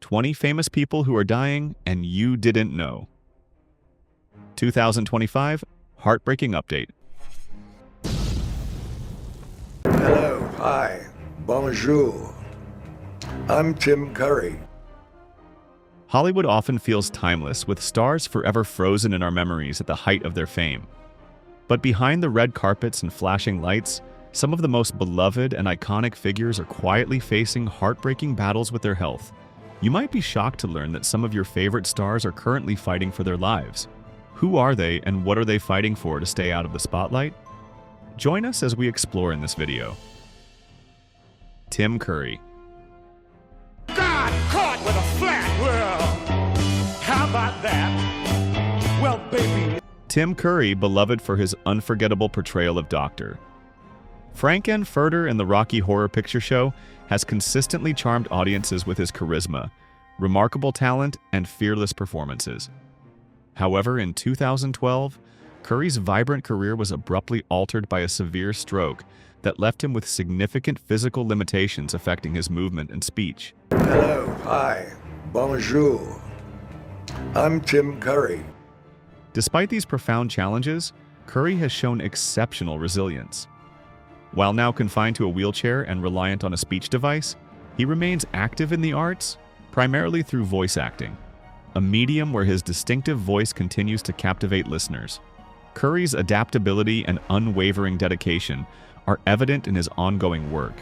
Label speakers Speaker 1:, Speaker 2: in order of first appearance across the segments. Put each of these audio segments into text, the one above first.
Speaker 1: 20 famous people who are dying and you didn't know. 2025 Heartbreaking Update.
Speaker 2: Hello, hi, bonjour. I'm Tim Curry.
Speaker 1: Hollywood often feels timeless, with stars forever frozen in our memories at the height of their fame. But behind the red carpets and flashing lights, some of the most beloved and iconic figures are quietly facing heartbreaking battles with their health. You might be shocked to learn that some of your favorite stars are currently fighting for their lives. Who are they and what are they fighting for to stay out of the spotlight? Join us as we explore in this video. Tim Curry.
Speaker 3: God caught with a flat world. How about that? Well, baby.
Speaker 1: Tim Curry, beloved for his unforgettable portrayal of Dr. Frank-N-Furter in the Rocky Horror Picture Show, has consistently charmed audiences with his charisma, remarkable talent, and fearless performances. However, in 2012, Curry's vibrant career was abruptly altered by a severe stroke that left him with significant physical limitations affecting his movement and speech.
Speaker 2: Hello, hi, bonjour. I'm Tim Curry.
Speaker 1: Despite these profound challenges, Curry has shown exceptional resilience. While now confined to a wheelchair and reliant on a speech device, he remains active in the arts, primarily through voice acting, a medium where his distinctive voice continues to captivate listeners. Curry's adaptability and unwavering dedication are evident in his ongoing work,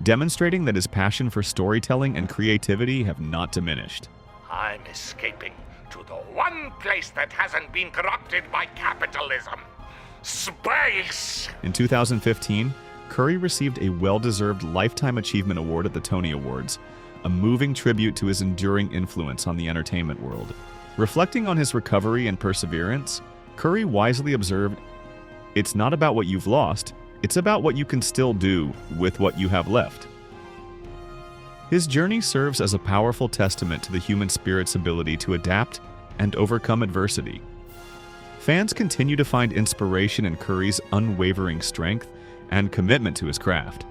Speaker 1: demonstrating that his passion for storytelling and creativity have not diminished.
Speaker 3: I'm escaping to the one place that hasn't been corrupted by capitalism. Space!
Speaker 1: In 2015, Curry received a well-deserved Lifetime Achievement Award at the Tony Awards, a moving tribute to his enduring influence on the entertainment world. Reflecting on his recovery and perseverance, Curry wisely observed, "It's not about what you've lost, it's about what you can still do with what you have left." His journey serves as a powerful testament to the human spirit's ability to adapt and overcome adversity. Fans continue to find inspiration in Curry's unwavering strength and commitment to his craft.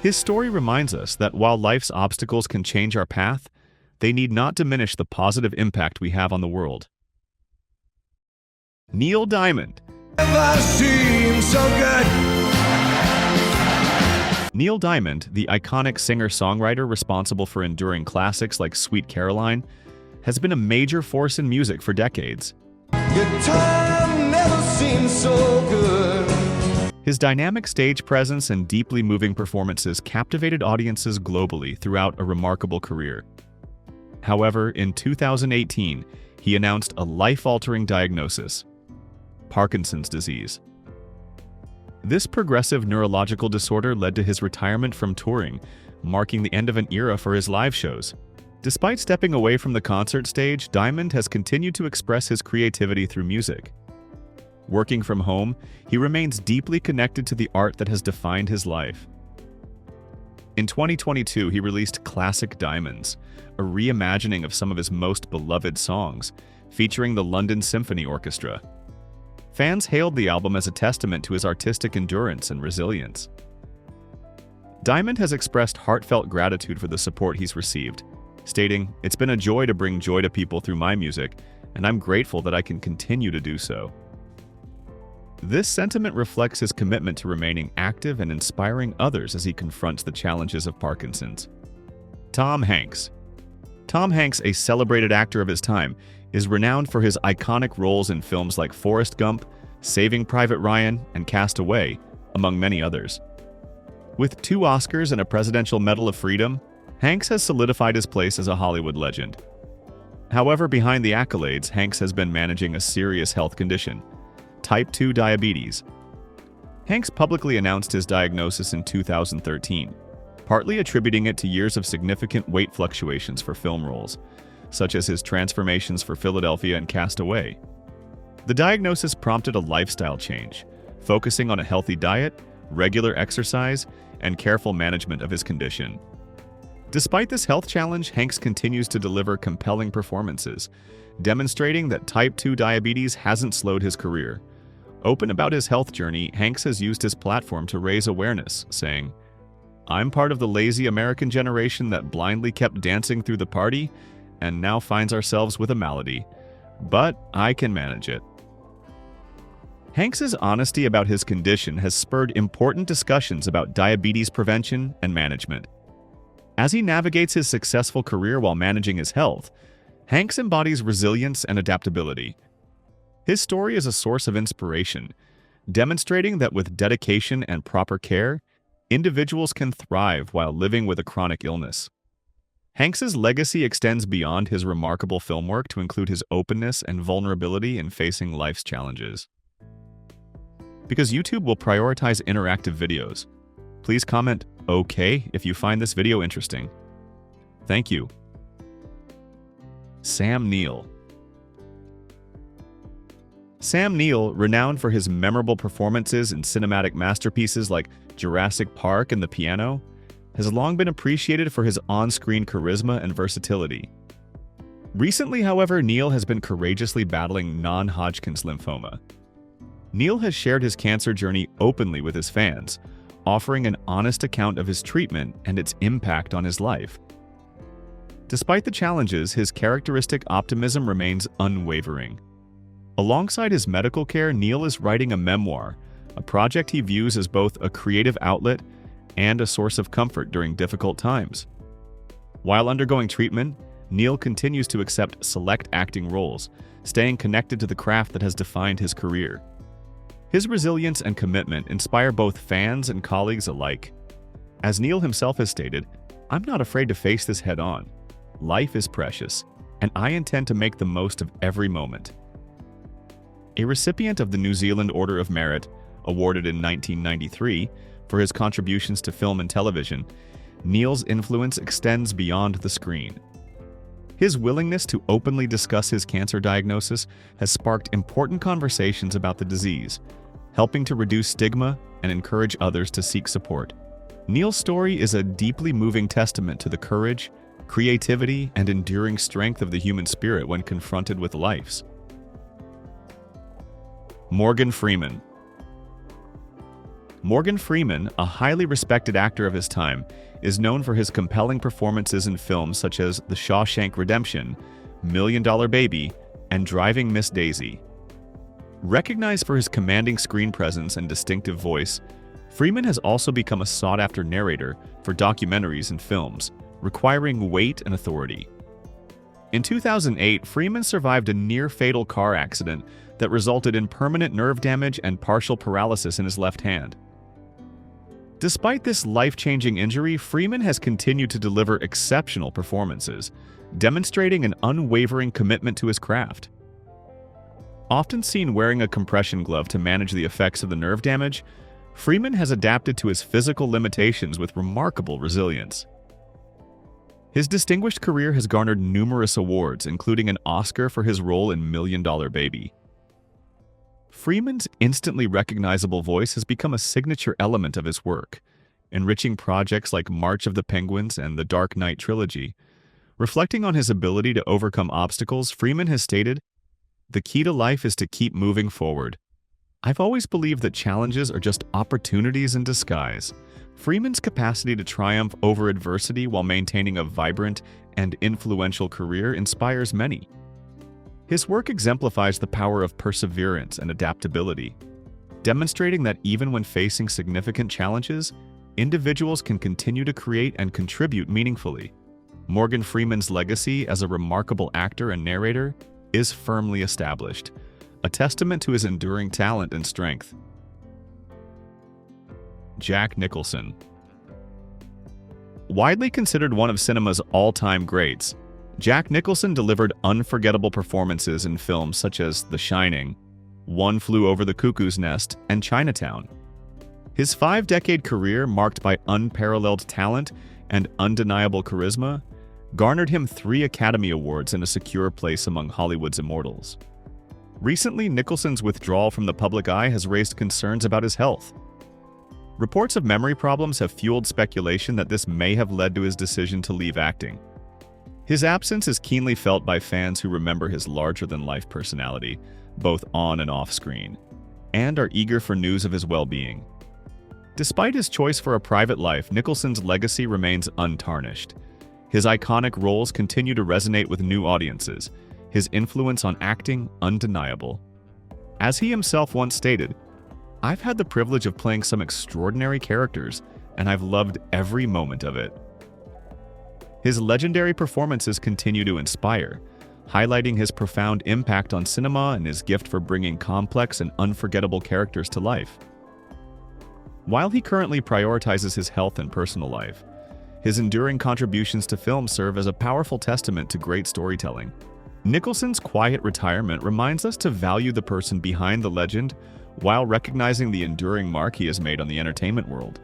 Speaker 1: His story reminds us that while life's obstacles can change our path, they need not diminish the positive impact we have on the world. Neil Diamond.
Speaker 2: Never seemed so good.
Speaker 1: Neil Diamond, the iconic singer-songwriter responsible for enduring classics like Sweet Caroline, has been a major force in music for decades.
Speaker 2: Your time never seemed so good.
Speaker 1: His dynamic stage presence and deeply moving performances captivated audiences globally throughout a remarkable career. However, in 2018, he announced a life-altering diagnosis: Parkinson's disease. This progressive neurological disorder led to his retirement from touring, marking the end of an era for his live shows. Despite stepping away from the concert stage, Diamond has continued to express his creativity through music. Working from home, he remains deeply connected to the art that has defined his life. In 2022, he released Classic Diamonds, a reimagining of some of his most beloved songs, featuring the London Symphony Orchestra. Fans hailed the album as a testament to his artistic endurance and resilience. Diamond has expressed heartfelt gratitude for the support he's received, stating, "It's been a joy to bring joy to people through my music, and I'm grateful that I can continue to do so." This sentiment reflects his commitment to remaining active and inspiring others as he confronts the challenges of Parkinson's. Tom Hanks. Tom Hanks, a celebrated actor of his time, is renowned for his iconic roles in films like Forrest Gump, Saving Private Ryan, and Cast Away, among many others. With 2 Oscars and a Presidential Medal of Freedom, Hanks has solidified his place as a Hollywood legend. However, behind the accolades, Hanks has been managing a serious health condition: type 2 diabetes. Hanks publicly announced his diagnosis in 2013, partly attributing it to years of significant weight fluctuations for film roles, such as his transformations for Philadelphia and Cast Away. The diagnosis prompted a lifestyle change, focusing on a healthy diet, regular exercise, and careful management of his condition. Despite this health challenge, Hanks continues to deliver compelling performances, demonstrating that type 2 diabetes hasn't slowed his career. Open about his health journey, Hanks has used his platform to raise awareness, saying, I'm part of the lazy American generation that blindly kept dancing through the party and now finds ourselves with a malady. But I can manage it. Hanks's honesty about his condition has spurred important discussions about diabetes prevention and management. As he navigates his successful career while managing his health, Hanks embodies resilience and adaptability. His story is a source of inspiration, demonstrating that with dedication and proper care, individuals can thrive while living with a chronic illness. Hanks's legacy extends beyond his remarkable film work to include his openness and vulnerability in facing life's challenges. Because YouTube will prioritize interactive videos, please comment "OK" if you find this video interesting. Thank you. Sam Neill. Sam Neill, renowned for his memorable performances in cinematic masterpieces like Jurassic Park and The Piano, has long been appreciated for his on-screen charisma and versatility. Recently, however, Neill has been courageously battling non-Hodgkin's lymphoma. Neill has shared his cancer journey openly with his fans, offering an honest account of his treatment and its impact on his life. Despite the challenges, his characteristic optimism remains unwavering. Alongside his medical care, Neill is writing a memoir, a project he views as both a creative outlet and a source of comfort during difficult times. While undergoing treatment, Neill continues to accept select acting roles, staying connected to the craft that has defined his career. His resilience and commitment inspire both fans and colleagues alike. As Neill himself has stated, "I'm not afraid to face this head-on. Life is precious, and I intend to make the most of every moment." A recipient of the New Zealand Order of Merit, awarded in 1993 for his contributions to film and television, Neill's influence extends beyond the screen. His willingness to openly discuss his cancer diagnosis has sparked important conversations about the disease, helping to reduce stigma and encourage others to seek support. Neill's story is a deeply moving testament to the courage, creativity, and enduring strength of the human spirit when confronted with life's. Morgan Freeman. Morgan Freeman, a highly respected actor of his time, is known for his compelling performances in films such as The Shawshank Redemption, $1 Million Baby, and Driving Miss Daisy. Recognized for his commanding screen presence and distinctive voice, Freeman has also become a sought-after narrator for documentaries and films, requiring weight and authority. In 2008, Freeman survived a near-fatal car accident that resulted in permanent nerve damage and partial paralysis in his left hand. Despite this life-changing injury, Freeman has continued to deliver exceptional performances, demonstrating an unwavering commitment to his craft. Often seen wearing a compression glove to manage the effects of the nerve damage, Freeman has adapted to his physical limitations with remarkable resilience. His distinguished career has garnered numerous awards, including an Oscar for his role in $1 Million Baby. Freeman's instantly recognizable voice has become a signature element of his work, enriching projects like March of the Penguins and the Dark Knight trilogy. Reflecting on his ability to overcome obstacles, Freeman has stated, "The key to life is to keep moving forward. I've always believed that challenges are just opportunities in disguise." Freeman's capacity to triumph over adversity while maintaining a vibrant and influential career inspires many. His work exemplifies the power of perseverance and adaptability, demonstrating that even when facing significant challenges, individuals can continue to create and contribute meaningfully. Morgan Freeman's legacy as a remarkable actor and narrator is firmly established, a testament to his enduring talent and strength. Jack Nicholson. Widely considered one of cinema's all-time greats, Jack Nicholson delivered unforgettable performances in films such as The Shining, One Flew Over the Cuckoo's Nest, and Chinatown. His 5-decade career, marked by unparalleled talent and undeniable charisma, garnered him 3 Academy Awards and a secure place among Hollywood's immortals. Recently, Nicholson's withdrawal from the public eye has raised concerns about his health. Reports of memory problems have fueled speculation that this may have led to his decision to leave acting. His absence is keenly felt by fans who remember his larger-than-life personality, both on and off screen, and are eager for news of his well-being. Despite his choice for a private life, Nicholson's legacy remains untarnished. His iconic roles continue to resonate with new audiences, his influence on acting undeniable. As he himself once stated, "I've had the privilege of playing some extraordinary characters, and I've loved every moment of it." His legendary performances continue to inspire, highlighting his profound impact on cinema and his gift for bringing complex and unforgettable characters to life. While he currently prioritizes his health and personal life, his enduring contributions to film serve as a powerful testament to great storytelling. Nicholson's quiet retirement reminds us to value the person behind the legend while recognizing the enduring mark he has made on the entertainment world.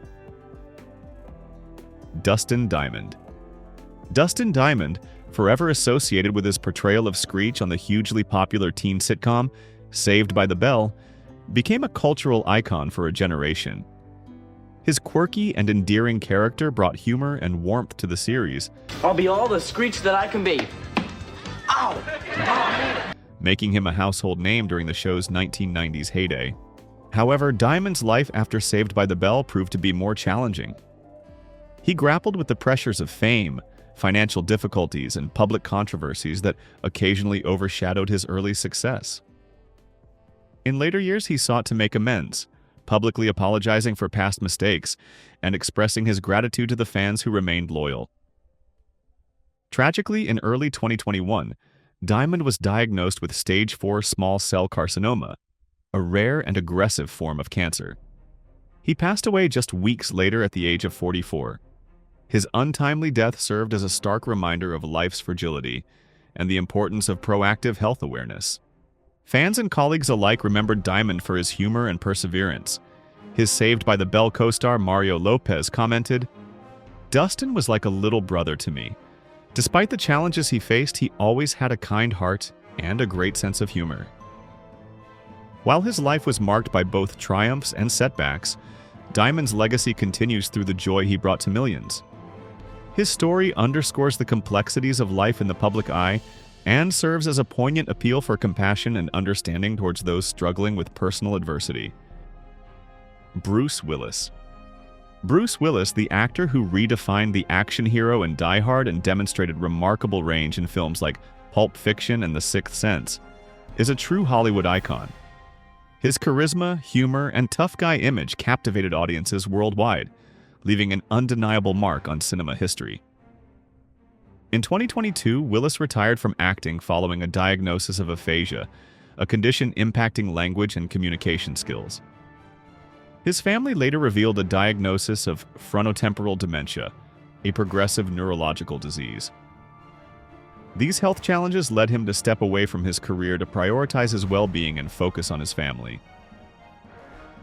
Speaker 1: Dustin Diamond. Dustin Diamond, forever associated with his portrayal of Screech on the hugely popular teen sitcom Saved by the Bell, became a cultural icon for a generation. His quirky and endearing character brought humor and warmth to the series.
Speaker 4: I'll be all the Screech that I can be. Ow!
Speaker 1: Making him a household name during the show's 1990s heyday. However, Diamond's life after Saved by the Bell proved to be more challenging. He grappled with the pressures of fame, financial difficulties, and public controversies that occasionally overshadowed his early success. In later years, he sought to make amends, publicly apologizing for past mistakes and expressing his gratitude to the fans who remained loyal. Tragically, in early 2021, Diamond was diagnosed with stage 4 small cell carcinoma, a rare and aggressive form of cancer. He passed away just weeks later at the age of 44. His untimely death served as a stark reminder of life's fragility and the importance of proactive health awareness. Fans and colleagues alike remembered Diamond for his humor and perseverance. His Saved by the Bell co-star Mario Lopez commented, "Dustin was like a little brother to me. Despite the challenges he faced, he always had a kind heart and a great sense of humor." While his life was marked by both triumphs and setbacks, Diamond's legacy continues through the joy he brought to millions. His story underscores the complexities of life in the public eye and serves as a poignant appeal for compassion and understanding towards those struggling with personal adversity. Bruce Willis. Bruce Willis, the actor who redefined the action hero in Die Hard and demonstrated remarkable range in films like Pulp Fiction and The Sixth Sense, is a true Hollywood icon. His charisma, humor, and tough guy image captivated audiences worldwide, leaving an undeniable mark on cinema history. In 2022, Willis retired from acting following a diagnosis of aphasia, a condition impacting language and communication skills. His family later revealed a diagnosis of frontotemporal dementia, a progressive neurological disease. These health challenges led him to step away from his career to prioritize his well-being and focus on his family.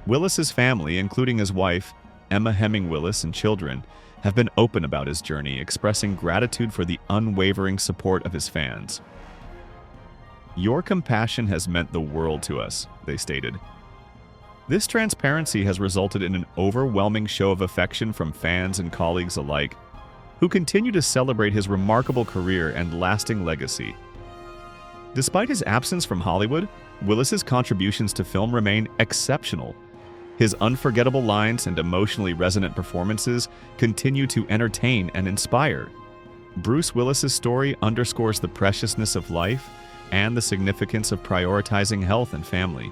Speaker 1: Willis's family, including his wife, Emma Hemming Willis, and children, have been open about his journey, expressing gratitude for the unwavering support of his fans. "Your compassion has meant the world to us," they stated. This transparency has resulted in an overwhelming show of affection from fans and colleagues alike, who continue to celebrate his remarkable career and lasting legacy. Despite his absence from Hollywood, Willis's contributions to film remain exceptional. His unforgettable lines and emotionally resonant performances continue to entertain and inspire. Bruce Willis's story underscores the preciousness of life and the significance of prioritizing health and family.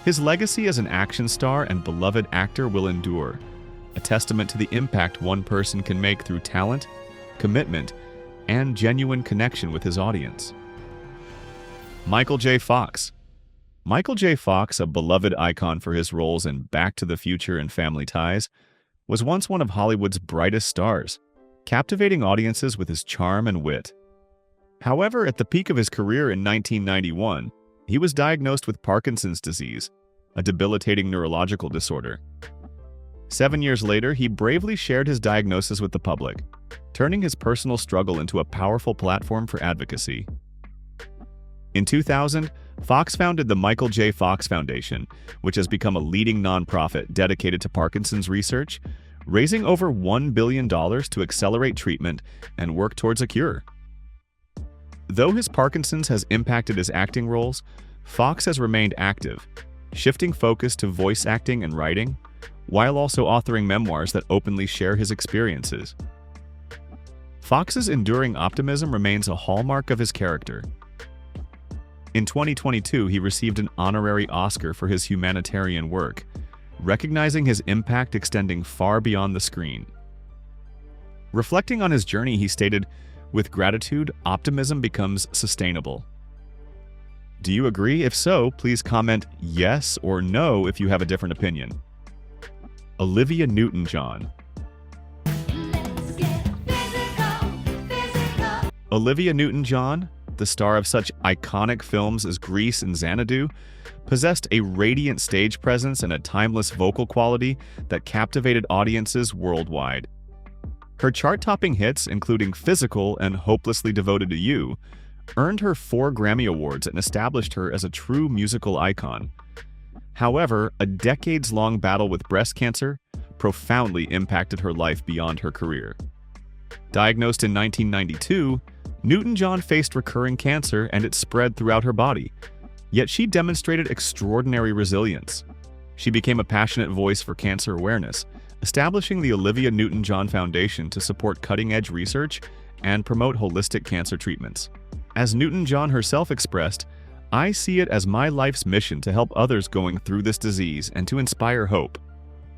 Speaker 1: His legacy as an action star and beloved actor will endure, a testament to the impact one person can make through talent, commitment, and genuine connection with his audience. Michael J. Fox. Michael J. Fox, a beloved icon for his roles in Back to the Future and Family Ties, was once one of Hollywood's brightest stars, captivating audiences with his charm and wit. However, at the peak of his career in 1991, he was diagnosed with Parkinson's disease, a debilitating neurological disorder. 7 years later, he bravely shared his diagnosis with the public, turning his personal struggle into a powerful platform for advocacy. In 2000, Fox founded the Michael J. Fox Foundation, which has become a leading nonprofit dedicated to Parkinson's research, raising over $1 billion to accelerate treatment and work towards a cure. Though his Parkinson's has impacted his acting roles, Fox has remained active, shifting focus to voice acting and writing, while also authoring memoirs that openly share his experiences. Fox's enduring optimism remains a hallmark of his character. In 2022, he received an honorary Oscar for his humanitarian work, recognizing his impact extending far beyond the screen. Reflecting on his journey, he stated, "With gratitude, optimism becomes sustainable." Do you agree? If so, please comment yes or no if you have a different opinion. Olivia Newton-John. Olivia Newton-John, the star of such iconic films as Grease and Xanadu, possessed a radiant stage presence and a timeless vocal quality that captivated audiences worldwide. Her chart-topping hits, including Physical and Hopelessly Devoted to You, earned her 4 Grammy Awards and established her as a true musical icon. However, a decades-long battle with breast cancer profoundly impacted her life beyond her career. Diagnosed in 1992, Newton-John faced recurring cancer and it spread throughout her body, yet she demonstrated extraordinary resilience. She became a passionate voice for cancer awareness, establishing the Olivia Newton-John Foundation to support cutting-edge research and promote holistic cancer treatments. As Newton-John herself expressed, "I see it as my life's mission to help others going through this disease and to inspire hope."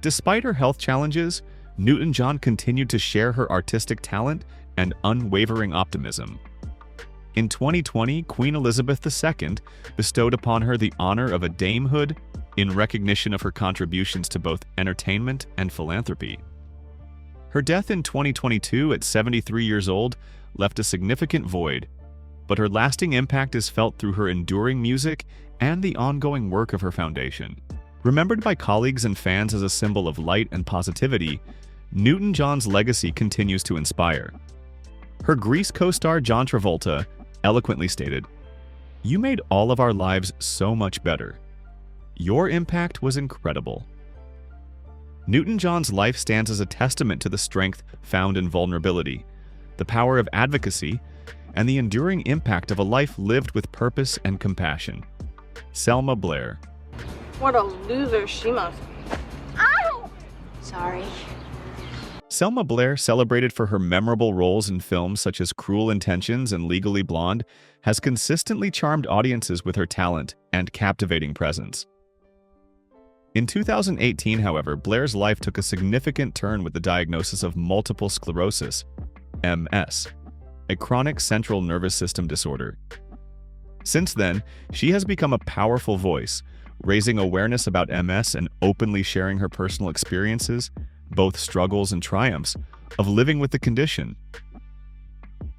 Speaker 1: Despite her health challenges, Newton-John continued to share her artistic talent and unwavering optimism. In 2020, Queen Elizabeth II bestowed upon her the honor of a damehood in recognition of her contributions to both entertainment and philanthropy. Her death in 2022 at 73 years old left a significant void, but her lasting impact is felt through her enduring music and the ongoing work of her foundation. Remembered by colleagues and fans as a symbol of light and positivity, Newton-John's legacy continues to inspire. Her Grease co-star John Travolta eloquently stated, "You made all of our lives so much better. Your impact was incredible." Newton-John's life stands as a testament to the strength found in vulnerability, the power of advocacy, and the enduring impact of a life lived with purpose and compassion. Selma Blair.
Speaker 5: What a loser she must. Ow! Sorry.
Speaker 1: Selma Blair, celebrated for her memorable roles in films such as Cruel Intentions and Legally Blonde, has consistently charmed audiences with her talent and captivating presence. In 2018, however, Blair's life took a significant turn with the diagnosis of multiple sclerosis, MS, a chronic central nervous system disorder. Since then, she has become a powerful voice, raising awareness about MS and openly sharing her personal experiences, both struggles and triumphs, of living with the condition.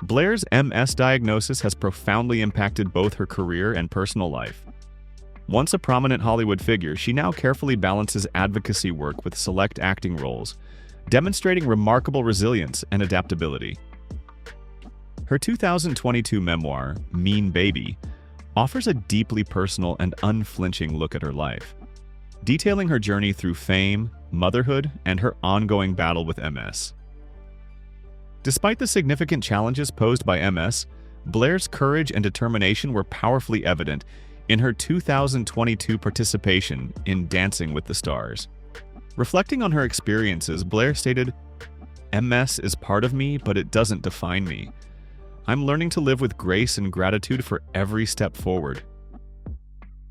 Speaker 1: Blair's MS diagnosis has profoundly impacted both her career and personal life. Once a prominent Hollywood figure, she now carefully balances advocacy work with select acting roles, demonstrating remarkable resilience and adaptability. Her 2022 memoir, Mean Baby, offers a deeply personal and unflinching look at her life, detailing her journey through fame, motherhood, and her ongoing battle with MS. Despite the significant challenges posed by MS, Blair's courage and determination were powerfully evident in her 2022 participation in Dancing with the Stars. Reflecting on her experiences, Blair stated, "MS is part of me, but it doesn't define me. I'm learning to live with grace and gratitude for every step forward."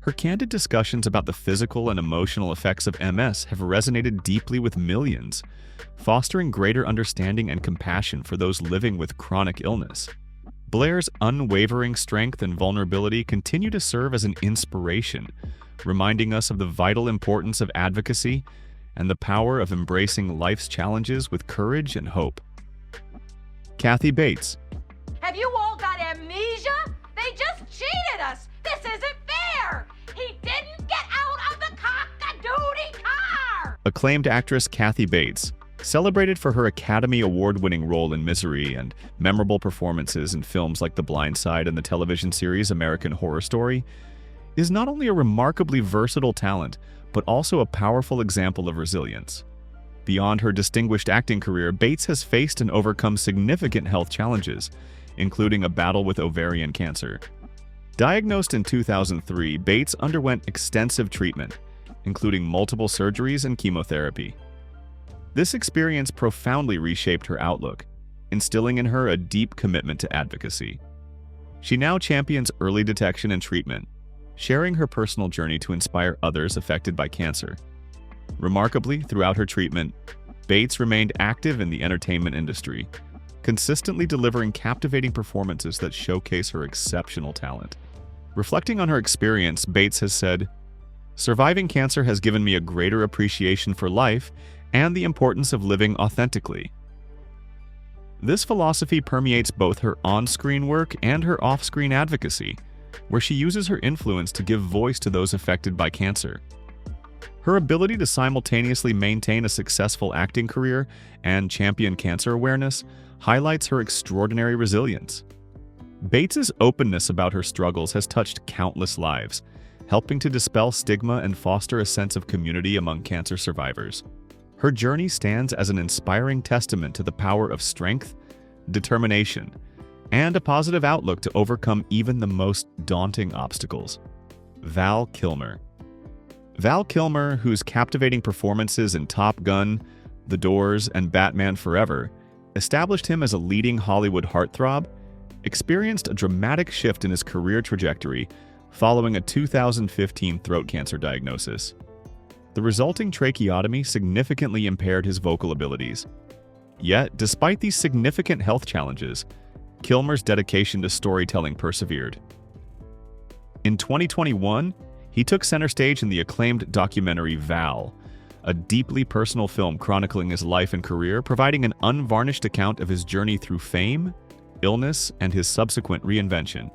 Speaker 1: Her candid discussions about the physical and emotional effects of MS have resonated deeply with millions, fostering greater understanding and compassion for those living with chronic illness. Blair's unwavering strength and vulnerability continue to serve as an inspiration, reminding us of the vital importance of advocacy and the power of embracing life's challenges with courage and hope. Kathy Bates.
Speaker 6: Have you all got amnesia? They just cheated us! This isn't fair! He didn't get out of the cock-a-doodle car!
Speaker 1: Acclaimed actress Kathy Bates, celebrated for her Academy Award-winning role in Misery and memorable performances in films like The Blind Side and the television series American Horror Story, is not only a remarkably versatile talent, but also a powerful example of resilience. Beyond her distinguished acting career, Bates has faced and overcome significant health challenges, including a battle with ovarian cancer. Diagnosed in 2003, Bates underwent extensive treatment, including multiple surgeries and chemotherapy. This experience profoundly reshaped her outlook, instilling in her a deep commitment to advocacy. She now champions early detection and treatment, sharing her personal journey to inspire others affected by cancer. Remarkably, throughout her treatment, Bates remained active in the entertainment industry, consistently delivering captivating performances that showcase her exceptional talent. Reflecting on her experience, Bates has said, "Surviving cancer has given me a greater appreciation for life and the importance of living authentically." This philosophy permeates both her on-screen work and her off-screen advocacy, where she uses her influence to give voice to those affected by cancer. Her ability to simultaneously maintain a successful acting career and champion cancer awareness highlights her extraordinary resilience. Bates's openness about her struggles has touched countless lives, helping to dispel stigma and foster a sense of community among cancer survivors. Her journey stands as an inspiring testament to the power of strength, determination, and a positive outlook to overcome even the most daunting obstacles. Val Kilmer. Val Kilmer, whose captivating performances in Top Gun, The Doors, and Batman Forever established him as a leading Hollywood heartthrob, experienced a dramatic shift in his career trajectory following a 2015 throat cancer diagnosis. The resulting tracheotomy significantly impaired his vocal abilities. Yet, despite these significant health challenges, Kilmer's dedication to storytelling persevered. In 2021, he took center stage in the acclaimed documentary Val, a deeply personal film chronicling his life and career, providing an unvarnished account of his journey through fame, illness, and his subsequent reinvention.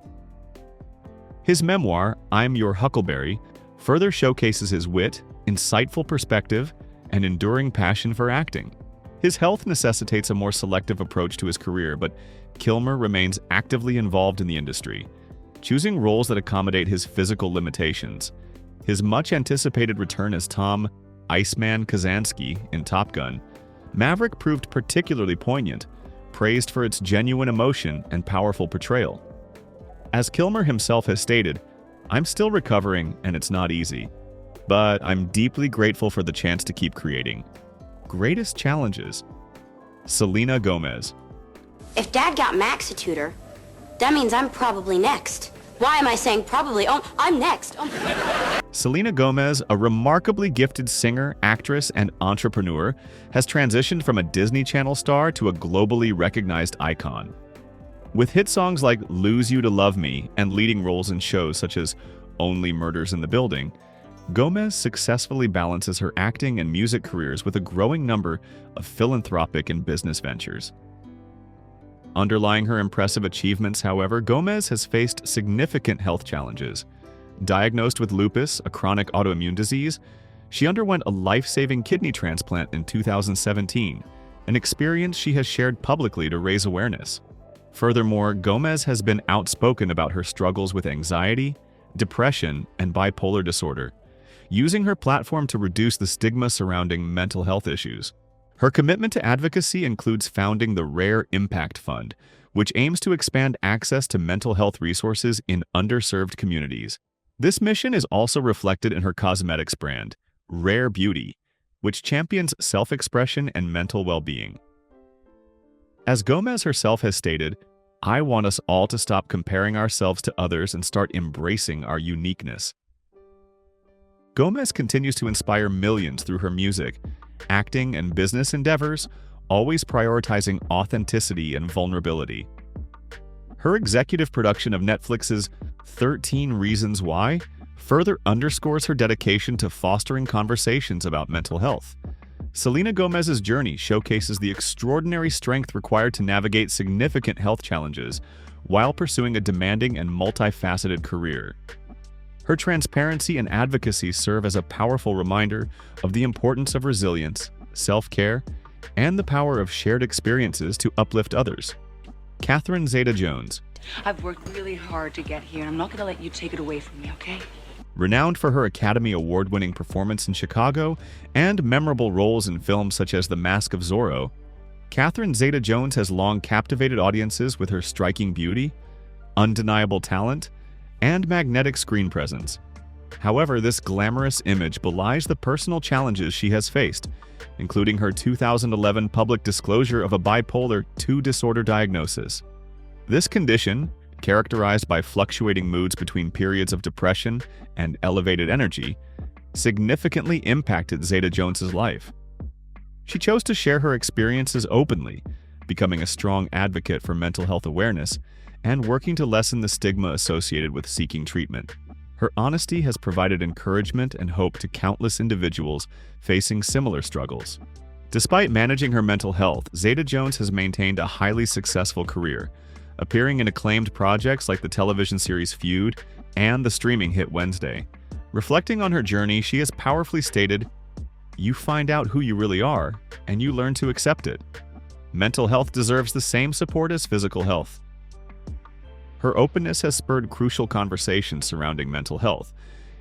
Speaker 1: His memoir, I'm Your Huckleberry, further showcases his wit, insightful perspective, and enduring passion for acting. His health necessitates a more selective approach to his career, but Kilmer remains actively involved in the industry, choosing roles that accommodate his physical limitations. His much-anticipated return as Tom "Iceman" Kazansky in Top Gun, Maverick proved particularly poignant, praised for its genuine emotion and powerful portrayal. As Kilmer himself has stated, "I'm still recovering and it's not easy, but I'm deeply grateful for the chance to keep creating." Greatest challenges. Selena Gomez.
Speaker 7: If Dad got Max a tutor, that means I'm probably next. Why am I saying probably? Oh, I'm next. Oh.
Speaker 1: Selena Gomez, a remarkably gifted singer, actress, and entrepreneur, has transitioned from a Disney Channel star to a globally recognized icon. With hit songs like Lose You to Love Me and leading roles in shows such as Only Murders in the Building, Gomez successfully balances her acting and music careers with a growing number of philanthropic and business ventures. Underlying her impressive achievements, however, Gomez has faced significant health challenges. Diagnosed with lupus, a chronic autoimmune disease, she underwent a life-saving kidney transplant in 2017, an experience she has shared publicly to raise awareness. Furthermore, Gomez has been outspoken about her struggles with anxiety, depression, and bipolar disorder, using her platform to reduce the stigma surrounding mental health issues. Her commitment to advocacy includes founding the Rare Impact Fund, which aims to expand access to mental health resources in underserved communities. This mission is also reflected in her cosmetics brand, Rare Beauty, which champions self-expression and mental well-being. As Gomez herself has stated, "I want us all to stop comparing ourselves to others and start embracing our uniqueness." Gomez continues to inspire millions through her music, acting, and business endeavors, always prioritizing authenticity and vulnerability. Her executive production of Netflix's 13 Reasons Why further underscores her dedication to fostering conversations about mental health. Selena Gomez's journey showcases the extraordinary strength required to navigate significant health challenges while pursuing a demanding and multifaceted career. Her transparency and advocacy serve as a powerful reminder of the importance of resilience, self-care, and the power of shared experiences to uplift others. Catherine Zeta-Jones.
Speaker 8: I've worked really hard to get here, and I'm not going to let you take it away from me, okay?
Speaker 1: Renowned for her Academy Award-winning performance in Chicago and memorable roles in films such as The Mask of Zorro, Catherine Zeta-Jones has long captivated audiences with her striking beauty, undeniable talent, and magnetic screen presence. However, this glamorous image belies the personal challenges she has faced, including her 2011 public disclosure of a bipolar II disorder diagnosis. This condition, characterized by fluctuating moods between periods of depression and elevated energy, significantly impacted Zeta-Jones's life. She chose to share her experiences openly, becoming a strong advocate for mental health awareness and working to lessen the stigma associated with seeking treatment. Her honesty has provided encouragement and hope to countless individuals facing similar struggles. Despite managing her mental health, Zeta-Jones has maintained a highly successful career, appearing in acclaimed projects like the television series Feud and the streaming hit Wednesday. Reflecting on her journey, she has powerfully stated, "You find out who you really are, and you learn to accept it. Mental health deserves the same support as physical health." Her openness has spurred crucial conversations surrounding mental health,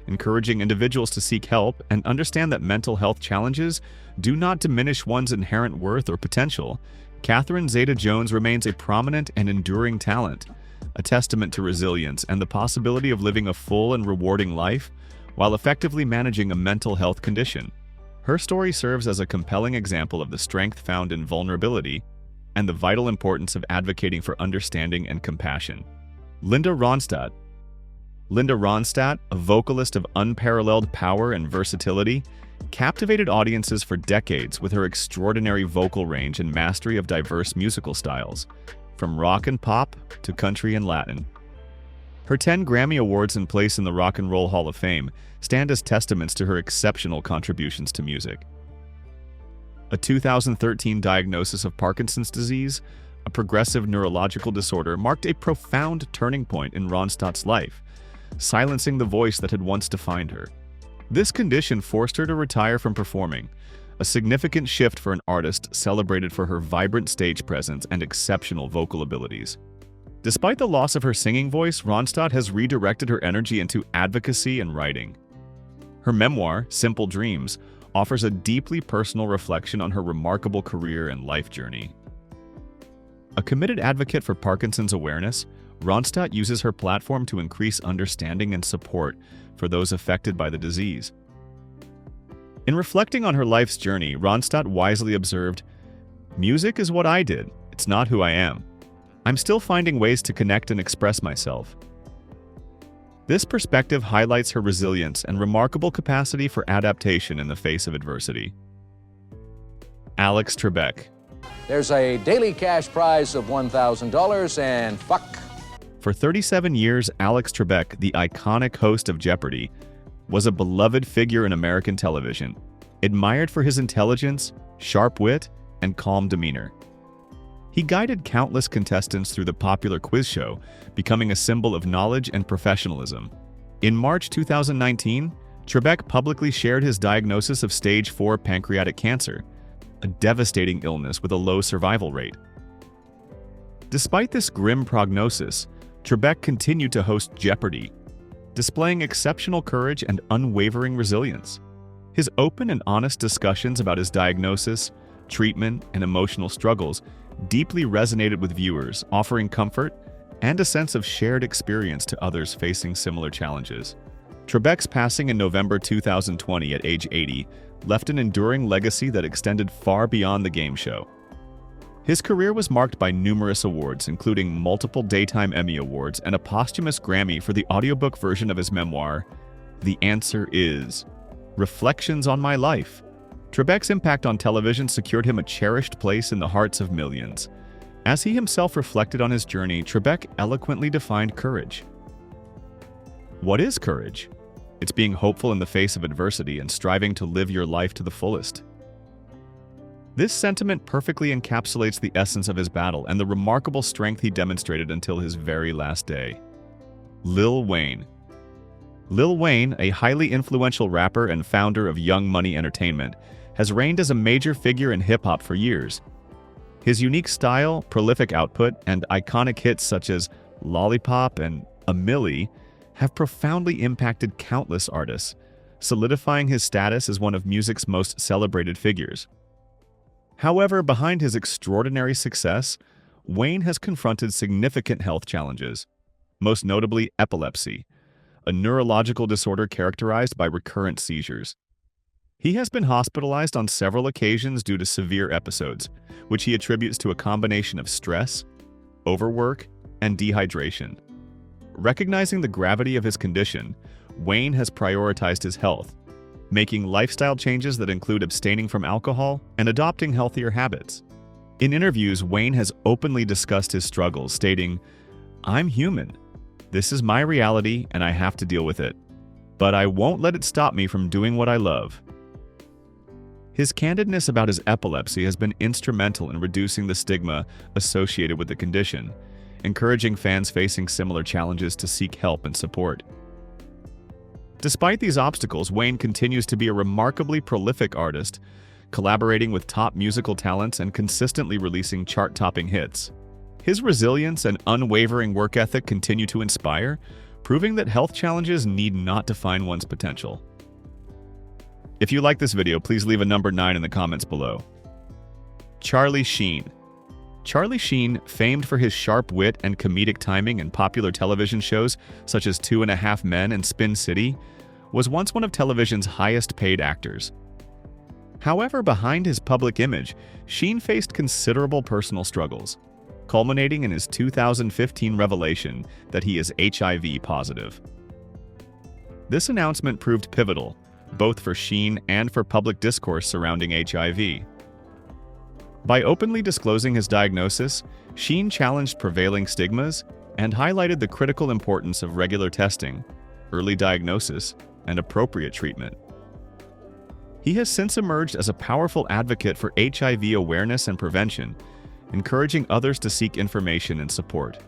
Speaker 1: encouraging individuals to seek help and understand that mental health challenges do not diminish one's inherent worth or potential. Catherine Zeta-Jones remains a prominent and enduring talent, a testament to resilience and the possibility of living a full and rewarding life while effectively managing a mental health condition. Her story serves as a compelling example of the strength found in vulnerability and the vital importance of advocating for understanding and compassion. Linda Ronstadt. Linda Ronstadt, a vocalist of unparalleled power and versatility, captivated audiences for decades with her extraordinary vocal range and mastery of diverse musical styles, from rock and pop to country and Latin. Her 10 Grammy Awards and place in the Rock and Roll Hall of Fame stand as testaments to her exceptional contributions to music. A 2013 diagnosis of Parkinson's disease, a progressive neurological disorder, marked a profound turning point in Ronstadt's life, silencing the voice that had once defined her. This condition forced her to retire from performing, a significant shift for an artist celebrated for her vibrant stage presence and exceptional vocal abilities. Despite the loss of her singing voice, Ronstadt has redirected her energy into advocacy and writing. Her memoir, Simple Dreams, offers a deeply personal reflection on her remarkable career and life journey. A committed advocate for Parkinson's awareness, Ronstadt uses her platform to increase understanding and support for those affected by the disease. In reflecting on her life's journey, Ronstadt wisely observed, "Music is what I did, it's not who I am. I'm still finding ways to connect and express myself." This perspective highlights her resilience and remarkable capacity for adaptation in the face of adversity. Alex Trebek.
Speaker 9: There's a daily cash prize of $1,000 and fuck.
Speaker 1: For 37 years, Alex Trebek, the iconic host of Jeopardy, was a beloved figure in American television, admired for his intelligence, sharp wit, and calm demeanor. He guided countless contestants through the popular quiz show, becoming a symbol of knowledge and professionalism. In March 2019, Trebek publicly shared his diagnosis of stage 4 pancreatic cancer, a devastating illness with a low survival rate. Despite this grim prognosis, Trebek continued to host Jeopardy, displaying exceptional courage and unwavering resilience. His open and honest discussions about his diagnosis, treatment, and emotional struggles deeply resonated with viewers, offering comfort and a sense of shared experience to others facing similar challenges. Trebek's passing in November 2020 at age 80 left an enduring legacy that extended far beyond the game show. His career was marked by numerous awards, including multiple Daytime Emmy Awards and a posthumous Grammy for the audiobook version of his memoir, The Answer Is: Reflections on My Life. Trebek's impact on television secured him a cherished place in the hearts of millions. As he himself reflected on his journey, Trebek eloquently defined courage. What is courage? It's being hopeful in the face of adversity and striving to live your life to the fullest. This sentiment perfectly encapsulates the essence of his battle and the remarkable strength he demonstrated until his very last day. Lil Wayne. Lil Wayne, a highly influential rapper and founder of Young Money Entertainment, has reigned as a major figure in hip-hop for years. His unique style, prolific output, and iconic hits such as Lollipop and A Milli have profoundly impacted countless artists, solidifying his status as one of music's most celebrated figures. However, behind his extraordinary success, Wayne has confronted significant health challenges, most notably epilepsy, a neurological disorder characterized by recurrent seizures. He has been hospitalized on several occasions due to severe episodes, which he attributes to a combination of stress, overwork, and dehydration. Recognizing the gravity of his condition, Wayne has prioritized his health, making lifestyle changes that include abstaining from alcohol and adopting healthier habits. In interviews, Wayne has openly discussed his struggles, stating, "I'm human. This is my reality and I have to deal with it. But I won't let it stop me from doing what I love." His candidness about his epilepsy has been instrumental in reducing the stigma associated with the condition, encouraging fans facing similar challenges to seek help and support. Despite these obstacles, Wayne continues to be a remarkably prolific artist, collaborating with top musical talents and consistently releasing chart-topping hits. His resilience and unwavering work ethic continue to inspire, proving that health challenges need not define one's potential. If you like this video, please leave a number 9 in the comments below. Charlie Sheen. Charlie Sheen, famed for his sharp wit and comedic timing in popular television shows such as 2.5 Men and Spin City, was once one of television's highest-paid actors. However, behind his public image, Sheen faced considerable personal struggles, culminating in his 2015 revelation that he is HIV positive. This announcement proved pivotal, both for Sheen and for public discourse surrounding HIV. By openly disclosing his diagnosis, Sheen challenged prevailing stigmas and highlighted the critical importance of regular testing, early diagnosis, and appropriate treatment. He has since emerged as a powerful advocate for HIV awareness and prevention, encouraging others to seek information and support.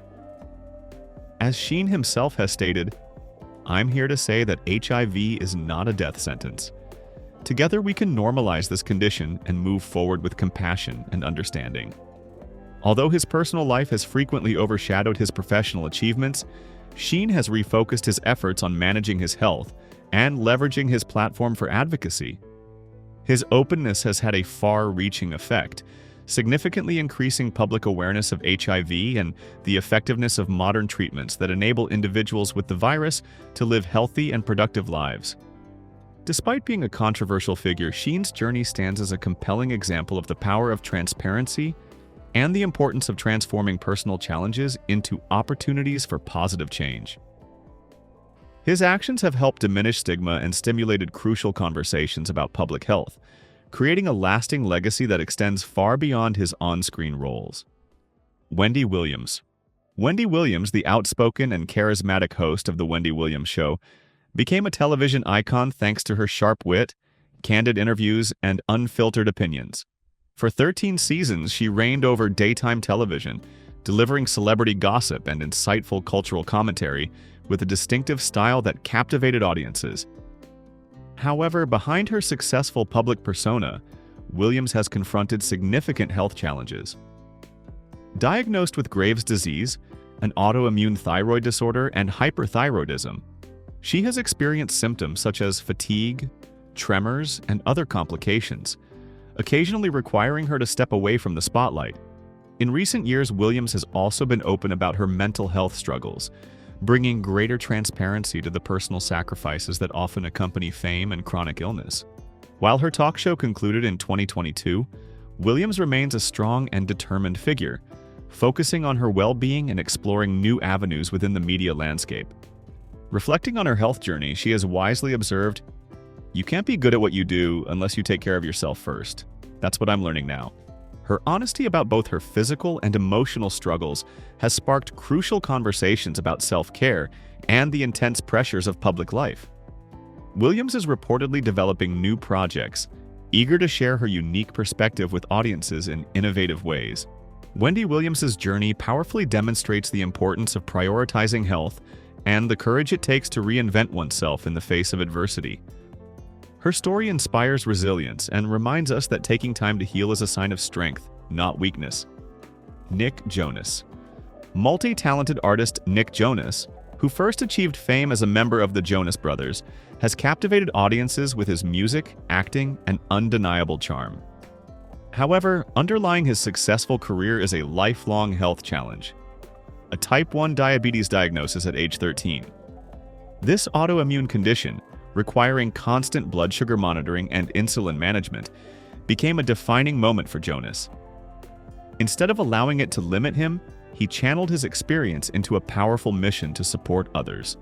Speaker 1: As Sheen himself has stated, "I'm here to say that HIV is not a death sentence. Together we can normalize this condition and move forward with compassion and understanding." Although his personal life has frequently overshadowed his professional achievements, Sheen has refocused his efforts on managing his health and leveraging his platform for advocacy. His openness has had a far-reaching effect, significantly increasing public awareness of HIV and the effectiveness of modern treatments that enable individuals with the virus to live healthy and productive lives. Despite being a controversial figure, Sheen's journey stands as a compelling example of the power of transparency and the importance of transforming personal challenges into opportunities for positive change. His actions have helped diminish stigma and stimulated crucial conversations about public health, creating a lasting legacy that extends far beyond his on-screen roles. Wendy Williams. Wendy Williams, the outspoken and charismatic host of The Wendy Williams Show, became a television icon thanks to her sharp wit, candid interviews, and unfiltered opinions. For 13 seasons, she reigned over daytime television, delivering celebrity gossip and insightful cultural commentary with a distinctive style that captivated audiences. However, behind her successful public persona, Williams has confronted significant health challenges. Diagnosed with Graves' disease, an autoimmune thyroid disorder, and hyperthyroidism, she has experienced symptoms such as fatigue, tremors, and other complications, occasionally requiring her to step away from the spotlight. In recent years, Williams has also been open about her mental health struggles, bringing greater transparency to the personal sacrifices that often accompany fame and chronic illness. While her talk show concluded in 2022, Williams remains a strong and determined figure, focusing on her well-being and exploring new avenues within the media landscape. Reflecting on her health journey, she has wisely observed, "You can't be good at what you do unless you take care of yourself first. That's what I'm learning now." Her honesty about both her physical and emotional struggles has sparked crucial conversations about self-care and the intense pressures of public life. Williams is reportedly developing new projects, eager to share her unique perspective with audiences in innovative ways. Wendy Williams' journey powerfully demonstrates the importance of prioritizing health and the courage it takes to reinvent oneself in the face of adversity. Her story inspires resilience and reminds us that taking time to heal is a sign of strength, not weakness. Nick Jonas. Multi-talented artist Nick Jonas, who first achieved fame as a member of the Jonas Brothers, has captivated audiences with his music, acting, and undeniable charm. However, underlying his successful career is a lifelong health challenge: a type 1 diabetes diagnosis at age 13. This autoimmune condition, requiring constant blood sugar monitoring and insulin management, became a defining moment for Jonas. Instead of allowing it to limit him, he channeled his experience into a powerful mission to support others.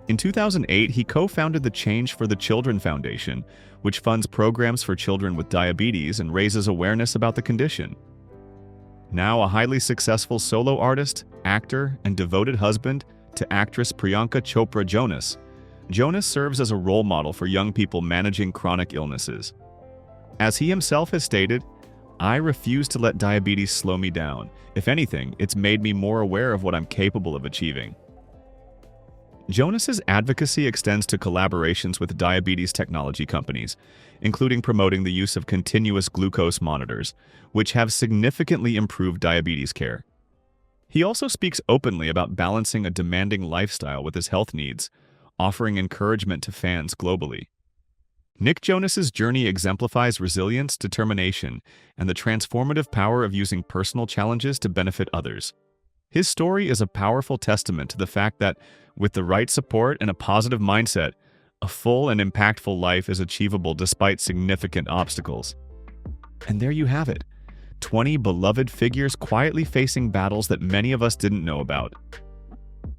Speaker 1: In 2008, he co-founded the Change for the Children Foundation, which funds programs for children with diabetes and raises awareness about the condition. Now a highly successful solo artist, actor, and devoted husband to actress Priyanka Chopra Jonas serves as a role model for young people managing chronic illnesses. As he himself has stated, "I refuse to let diabetes slow me down. If anything, it's made me more aware of what I'm capable of achieving." Jonas's advocacy extends to collaborations with diabetes technology companies, including promoting the use of continuous glucose monitors, which have significantly improved diabetes care. He also speaks openly about balancing a demanding lifestyle with his health needs, offering encouragement to fans globally. Nick Jonas's journey exemplifies resilience, determination, and the transformative power of using personal challenges to benefit others. His story is a powerful testament to the fact that, with the right support and a positive mindset, a full and impactful life is achievable despite significant obstacles. And there you have it, 20 beloved figures quietly facing battles that many of us didn't know about.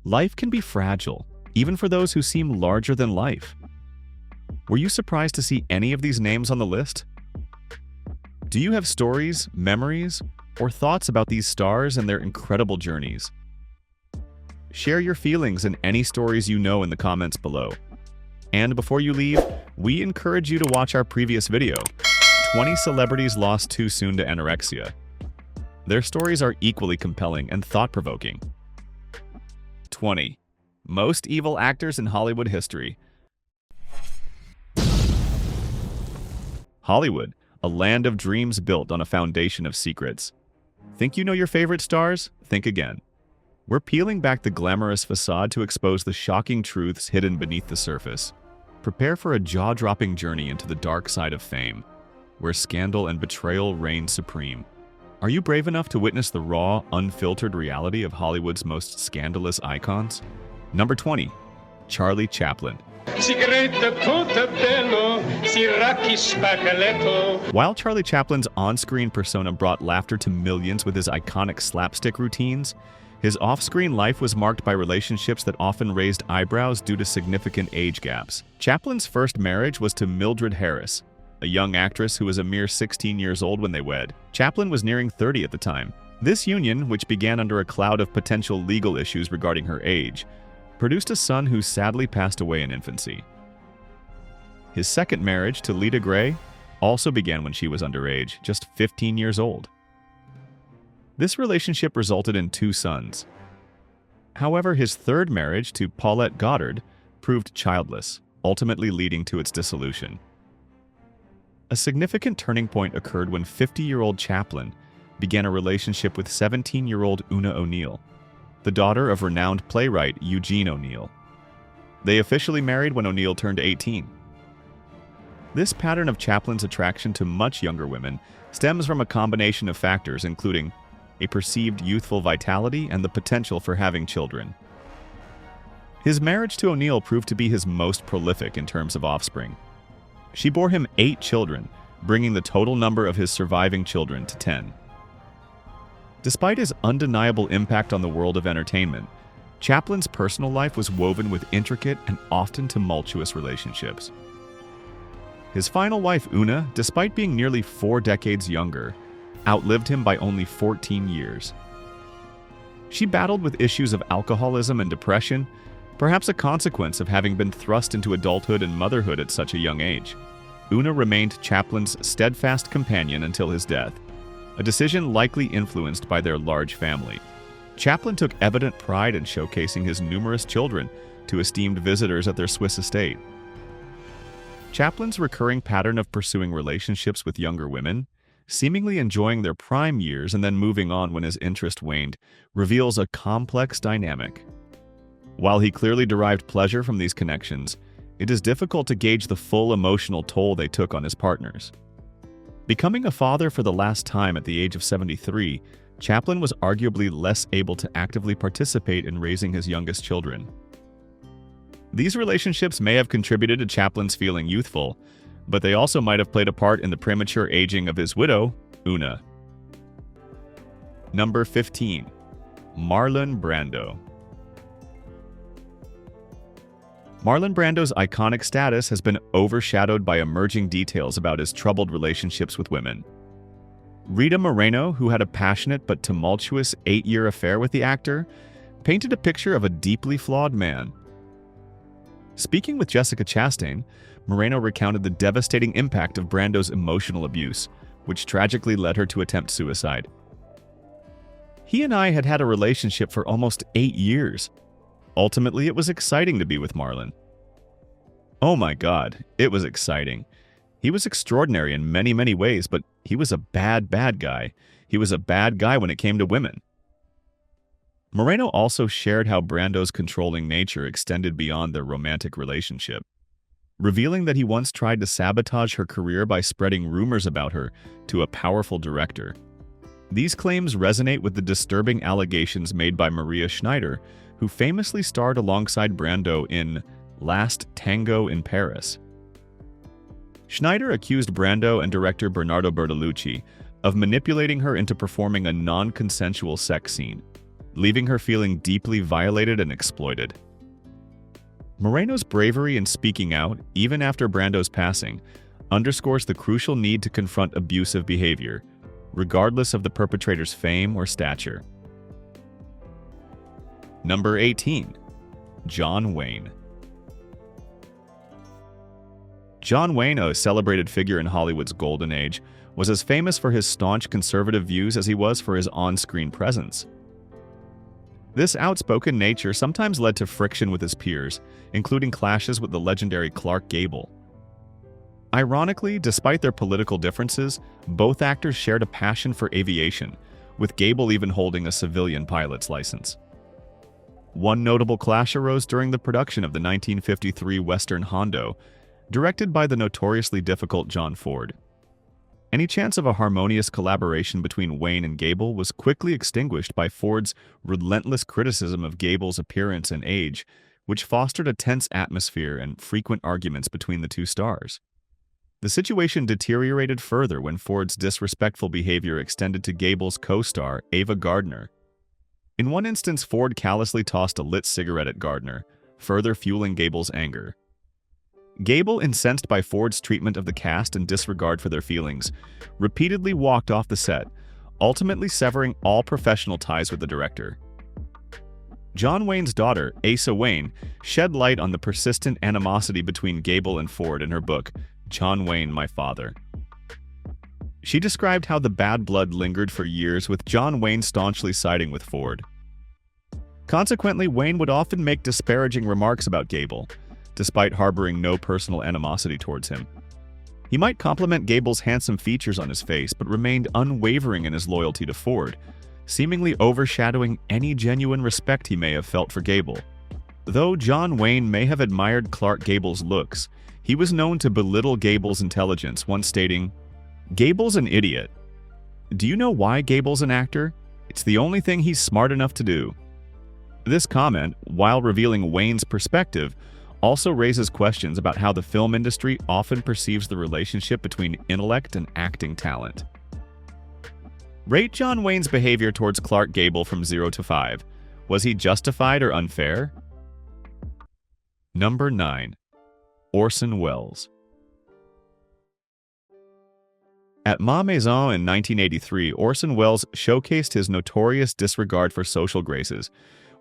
Speaker 1: Life can be fragile, even for those who seem larger than life. Were you surprised to see any of these names on the list? Do you have stories, memories, or thoughts about these stars and their incredible journeys? Share your feelings and any stories you know in the comments below. And before you leave, we encourage you to watch our previous video, 20 Celebrities Lost Too Soon to Anorexia. Their stories are equally compelling and thought-provoking. 20. Most evil actors in Hollywood history. Hollywood, a land of dreams built on a foundation of secrets. Think you know your favorite stars? Think again. We're peeling back the glamorous facade to expose the shocking truths hidden beneath the surface. Prepare for a jaw-dropping journey into the dark side of fame, where scandal and betrayal reign supreme. Are you brave enough to witness the raw, unfiltered reality of Hollywood's most scandalous icons? Number 20. Charlie Chaplin. While Charlie Chaplin's on-screen persona brought laughter to millions with his iconic slapstick routines, his off-screen life was marked by relationships that often raised eyebrows due to significant age gaps. Chaplin's first marriage was to Mildred Harris, a young actress who was a mere 16 years old when they wed. Chaplin was nearing 30 at the time. This union, which began under a cloud of potential legal issues regarding her age, produced a son who sadly passed away in infancy. His second marriage to Lita Grey also began when she was underage, just 15 years old. This relationship resulted in 2 sons. However, his third marriage to Paulette Goddard proved childless, ultimately leading to its dissolution. A significant turning point occurred when 50-year-old Chaplin began a relationship with 17-year-old Una O'Neill, the daughter of renowned playwright Eugene O'Neill. They officially married when O'Neill turned 18. This pattern of Chaplin's attraction to much younger women stems from a combination of factors, including a perceived youthful vitality and the potential for having children. His marriage to O'Neill proved to be his most prolific in terms of offspring. She bore him 8 children, bringing the total number of his surviving children to 10. Despite his undeniable impact on the world of entertainment, Chaplin's personal life was woven with intricate and often tumultuous relationships. His final wife, Una, despite being nearly 4 decades younger, outlived him by only 14 years. She battled with issues of alcoholism and depression, perhaps a consequence of having been thrust into adulthood and motherhood at such a young age. Una remained Chaplin's steadfast companion until his death, a decision likely influenced by their large family. Chaplin took evident pride in showcasing his numerous children to esteemed visitors at their Swiss estate. Chaplin's recurring pattern of pursuing relationships with younger women, seemingly enjoying their prime years and then moving on when his interest waned, reveals a complex dynamic. While he clearly derived pleasure from these connections, it is difficult to gauge the full emotional toll they took on his partners. Becoming a father for the last time at the age of 73, Chaplin was arguably less able to actively participate in raising his youngest children. These relationships may have contributed to Chaplin's feeling youthful, but they also might have played a part in the premature aging of his widow, Una. Number 15. Marlon Brando. Marlon Brando's iconic status has been overshadowed by emerging details about his troubled relationships with women. Rita Moreno, who had a passionate but tumultuous 8-year affair with the actor, painted a picture of a deeply flawed man. Speaking with Jessica Chastain, Moreno recounted the devastating impact of Brando's emotional abuse, which tragically led her to attempt suicide. He and I had had a relationship for almost 8 years. Ultimately, it was exciting to be with Marlon. Oh my God, it was exciting. He was extraordinary in many, many ways, but he was a bad guy. He was a bad guy when it came to women. Moreno also shared how Brando's controlling nature extended beyond their romantic relationship, revealing that he once tried to sabotage her career by spreading rumors about her to a powerful director. These claims resonate with the disturbing allegations made by Maria Schneider, who famously starred alongside Brando in Last Tango in Paris. Schneider accused Brando and director Bernardo Bertolucci of manipulating her into performing a non-consensual sex scene, leaving her feeling deeply violated and exploited. Moreno's bravery in speaking out, even after Brando's passing, underscores the crucial need to confront abusive behavior, regardless of the perpetrator's fame or stature. Number 18. John Wayne. John Wayne, a celebrated figure in Hollywood's golden age, was as famous for his staunch conservative views as he was for his on-screen presence. This outspoken nature sometimes led to friction with his peers, including clashes with the legendary Clark Gable. Ironically, despite their political differences, both actors shared a passion for aviation, with Gable even holding a civilian pilot's license. One notable clash arose during the production of the 1953 Western Hondo, directed by the notoriously difficult John Ford. Any chance of a harmonious collaboration between Wayne and Gable was quickly extinguished by Ford's relentless criticism of Gable's appearance and age, which fostered a tense atmosphere and frequent arguments between the two stars. The situation deteriorated further when Ford's disrespectful behavior extended to Gable's co-star, Ava Gardner. In one instance, Ford callously tossed a lit cigarette at Gardner, further fueling Gable's anger. Gable, incensed by Ford's treatment of the cast and disregard for their feelings, repeatedly walked off the set, ultimately severing all professional ties with the director. John Wayne's daughter, Asa Wayne, shed light on the persistent animosity between Gable and Ford in her book, John Wayne, My Father. She described how the bad blood lingered for years, with John Wayne staunchly siding with Ford. Consequently, Wayne would often make disparaging remarks about Gable, despite harboring no personal animosity towards him. He might compliment Gable's handsome features on his face, but remained unwavering in his loyalty to Ford, seemingly overshadowing any genuine respect he may have felt for Gable. Though John Wayne may have admired Clark Gable's looks, he was known to belittle Gable's intelligence, once stating, "Gable's an idiot. Do you know why Gable's an actor? It's the only thing he's smart enough to do." This comment, while revealing Wayne's perspective, also raises questions about how the film industry often perceives the relationship between intellect and acting talent. Rate John Wayne's behavior towards Clark Gable from 0 to 5. Was he justified or unfair? Number 9. Orson Welles. At Ma Maison in 1983, Orson Welles showcased his notorious disregard for social graces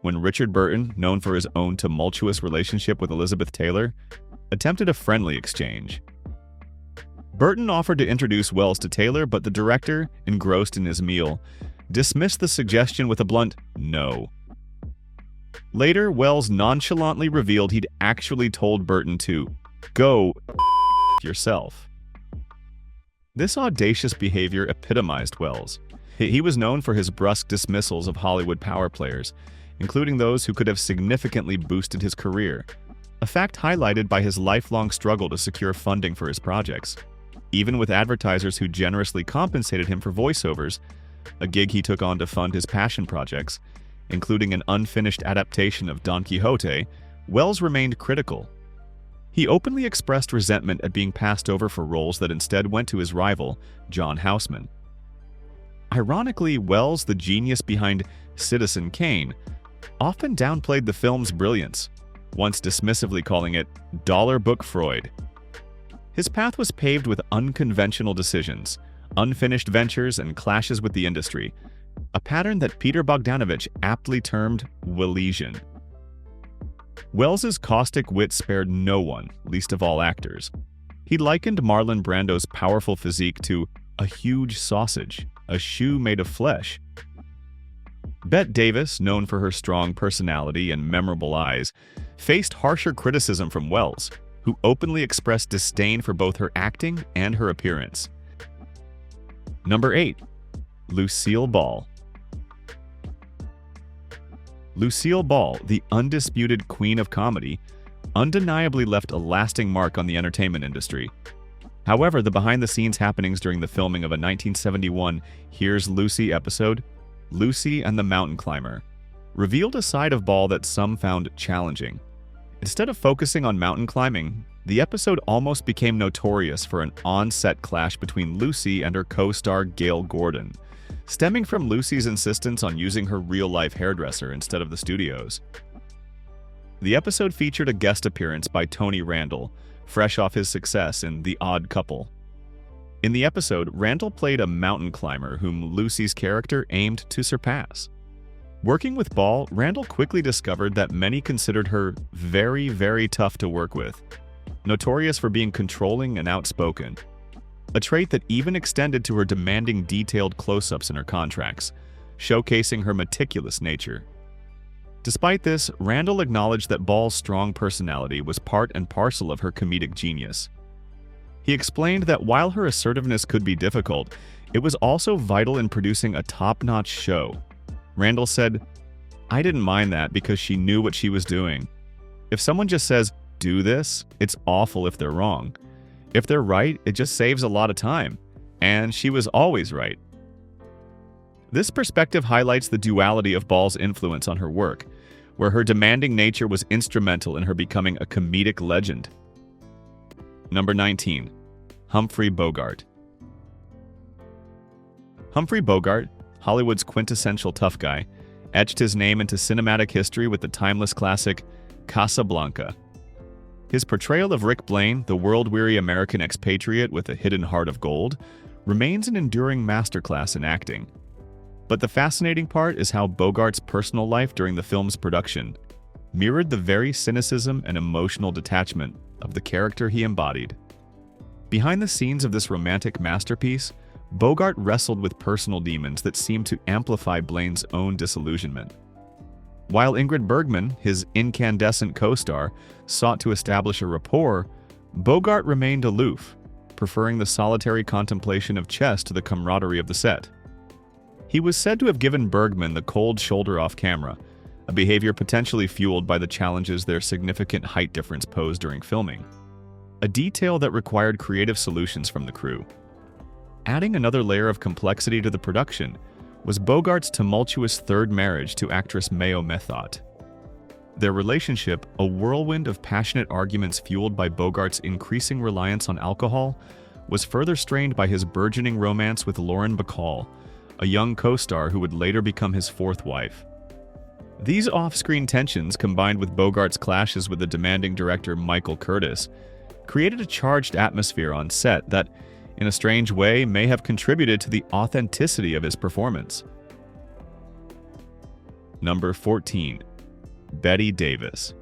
Speaker 1: when Richard Burton, known for his own tumultuous relationship with Elizabeth Taylor, attempted a friendly exchange. Burton offered to introduce Welles to Taylor, but the director, engrossed in his meal, dismissed the suggestion with a blunt no. Later, Welles nonchalantly revealed he'd actually told Burton to go yourself. This audacious behavior epitomized Welles. He was known for his brusque dismissals of Hollywood power players, including those who could have significantly boosted his career, a fact highlighted by his lifelong struggle to secure funding for his projects. Even with advertisers who generously compensated him for voiceovers, a gig he took on to fund his passion projects, including an unfinished adaptation of Don Quixote, Welles remained critical. He openly expressed resentment at being passed over for roles that instead went to his rival, John Houseman. Ironically, Welles, the genius behind Citizen Kane, often downplayed the film's brilliance, once dismissively calling it dollar book Freud. His path was paved with unconventional decisions, unfinished ventures, and clashes with the industry, a pattern that Peter Bogdanovich aptly termed Wellesian. Welles's caustic wit spared no one, least of all actors. He likened Marlon Brando's powerful physique to a huge sausage, a shoe made of flesh. Bette Davis, known for her strong personality and memorable eyes, faced harsher criticism from Welles, who openly expressed disdain for both her acting and her appearance. Number 8. Lucille Ball. Lucille Ball, the undisputed queen of comedy, undeniably left a lasting mark on the entertainment industry. However, the behind-the-scenes happenings during the filming of a 1971 Here's Lucy episode, Lucy and the Mountain Climber, revealed a side of Ball that some found challenging. Instead of focusing on mountain climbing, the episode almost became notorious for an on-set clash between Lucy and her co-star Gail Gordon, stemming from Lucy's insistence on using her real-life hairdresser instead of the studio's. The episode featured a guest appearance by Tony Randall, fresh off his success in The Odd Couple. In the episode, Randall played a mountain climber whom Lucy's character aimed to surpass. Working with Ball, Randall quickly discovered that many considered her very, very tough to work with, notorious for being controlling and outspoken, a trait that even extended to her demanding detailed close-ups in her contracts, showcasing her meticulous nature. Despite this, Randall acknowledged that Ball's strong personality was part and parcel of her comedic genius. He explained that while her assertiveness could be difficult, it was also vital in producing a top-notch show. Randall said, "I didn't mind that because she knew what she was doing. If someone just says, 'Do this,' it's awful if they're wrong. If they're right, it just saves a lot of time. And she was always right." This perspective highlights the duality of Ball's influence on her work, where her demanding nature was instrumental in her becoming a comedic legend. Number 19. Humphrey Bogart. Humphrey Bogart, Hollywood's quintessential tough guy, etched his name into cinematic history with the timeless classic Casablanca. His portrayal of Rick Blaine, the world-weary American expatriate with a hidden heart of gold, remains an enduring masterclass in acting. But the fascinating part is how Bogart's personal life during the film's production mirrored the very cynicism and emotional detachment of the character he embodied. Behind the scenes of this romantic masterpiece, Bogart wrestled with personal demons that seemed to amplify Blaine's own disillusionment. While Ingrid Bergman, his incandescent co-star, sought to establish a rapport, Bogart remained aloof, preferring the solitary contemplation of chess to the camaraderie of the set. He was said to have given Bergman the cold shoulder off camera, a behavior potentially fueled by the challenges their significant height difference posed during filming, a detail that required creative solutions from the crew. Adding another layer of complexity to the production was Bogart's tumultuous third marriage to actress Mayo Methot. Their relationship, a whirlwind of passionate arguments fueled by Bogart's increasing reliance on alcohol, was further strained by his burgeoning romance with Lauren Bacall, a young co-star who would later become his fourth wife. These off-screen tensions, combined with Bogart's clashes with the demanding director Michael Curtiz, created a charged atmosphere on set that, in a strange way, may have contributed to the authenticity of his performance. Number 14. Bette Davis.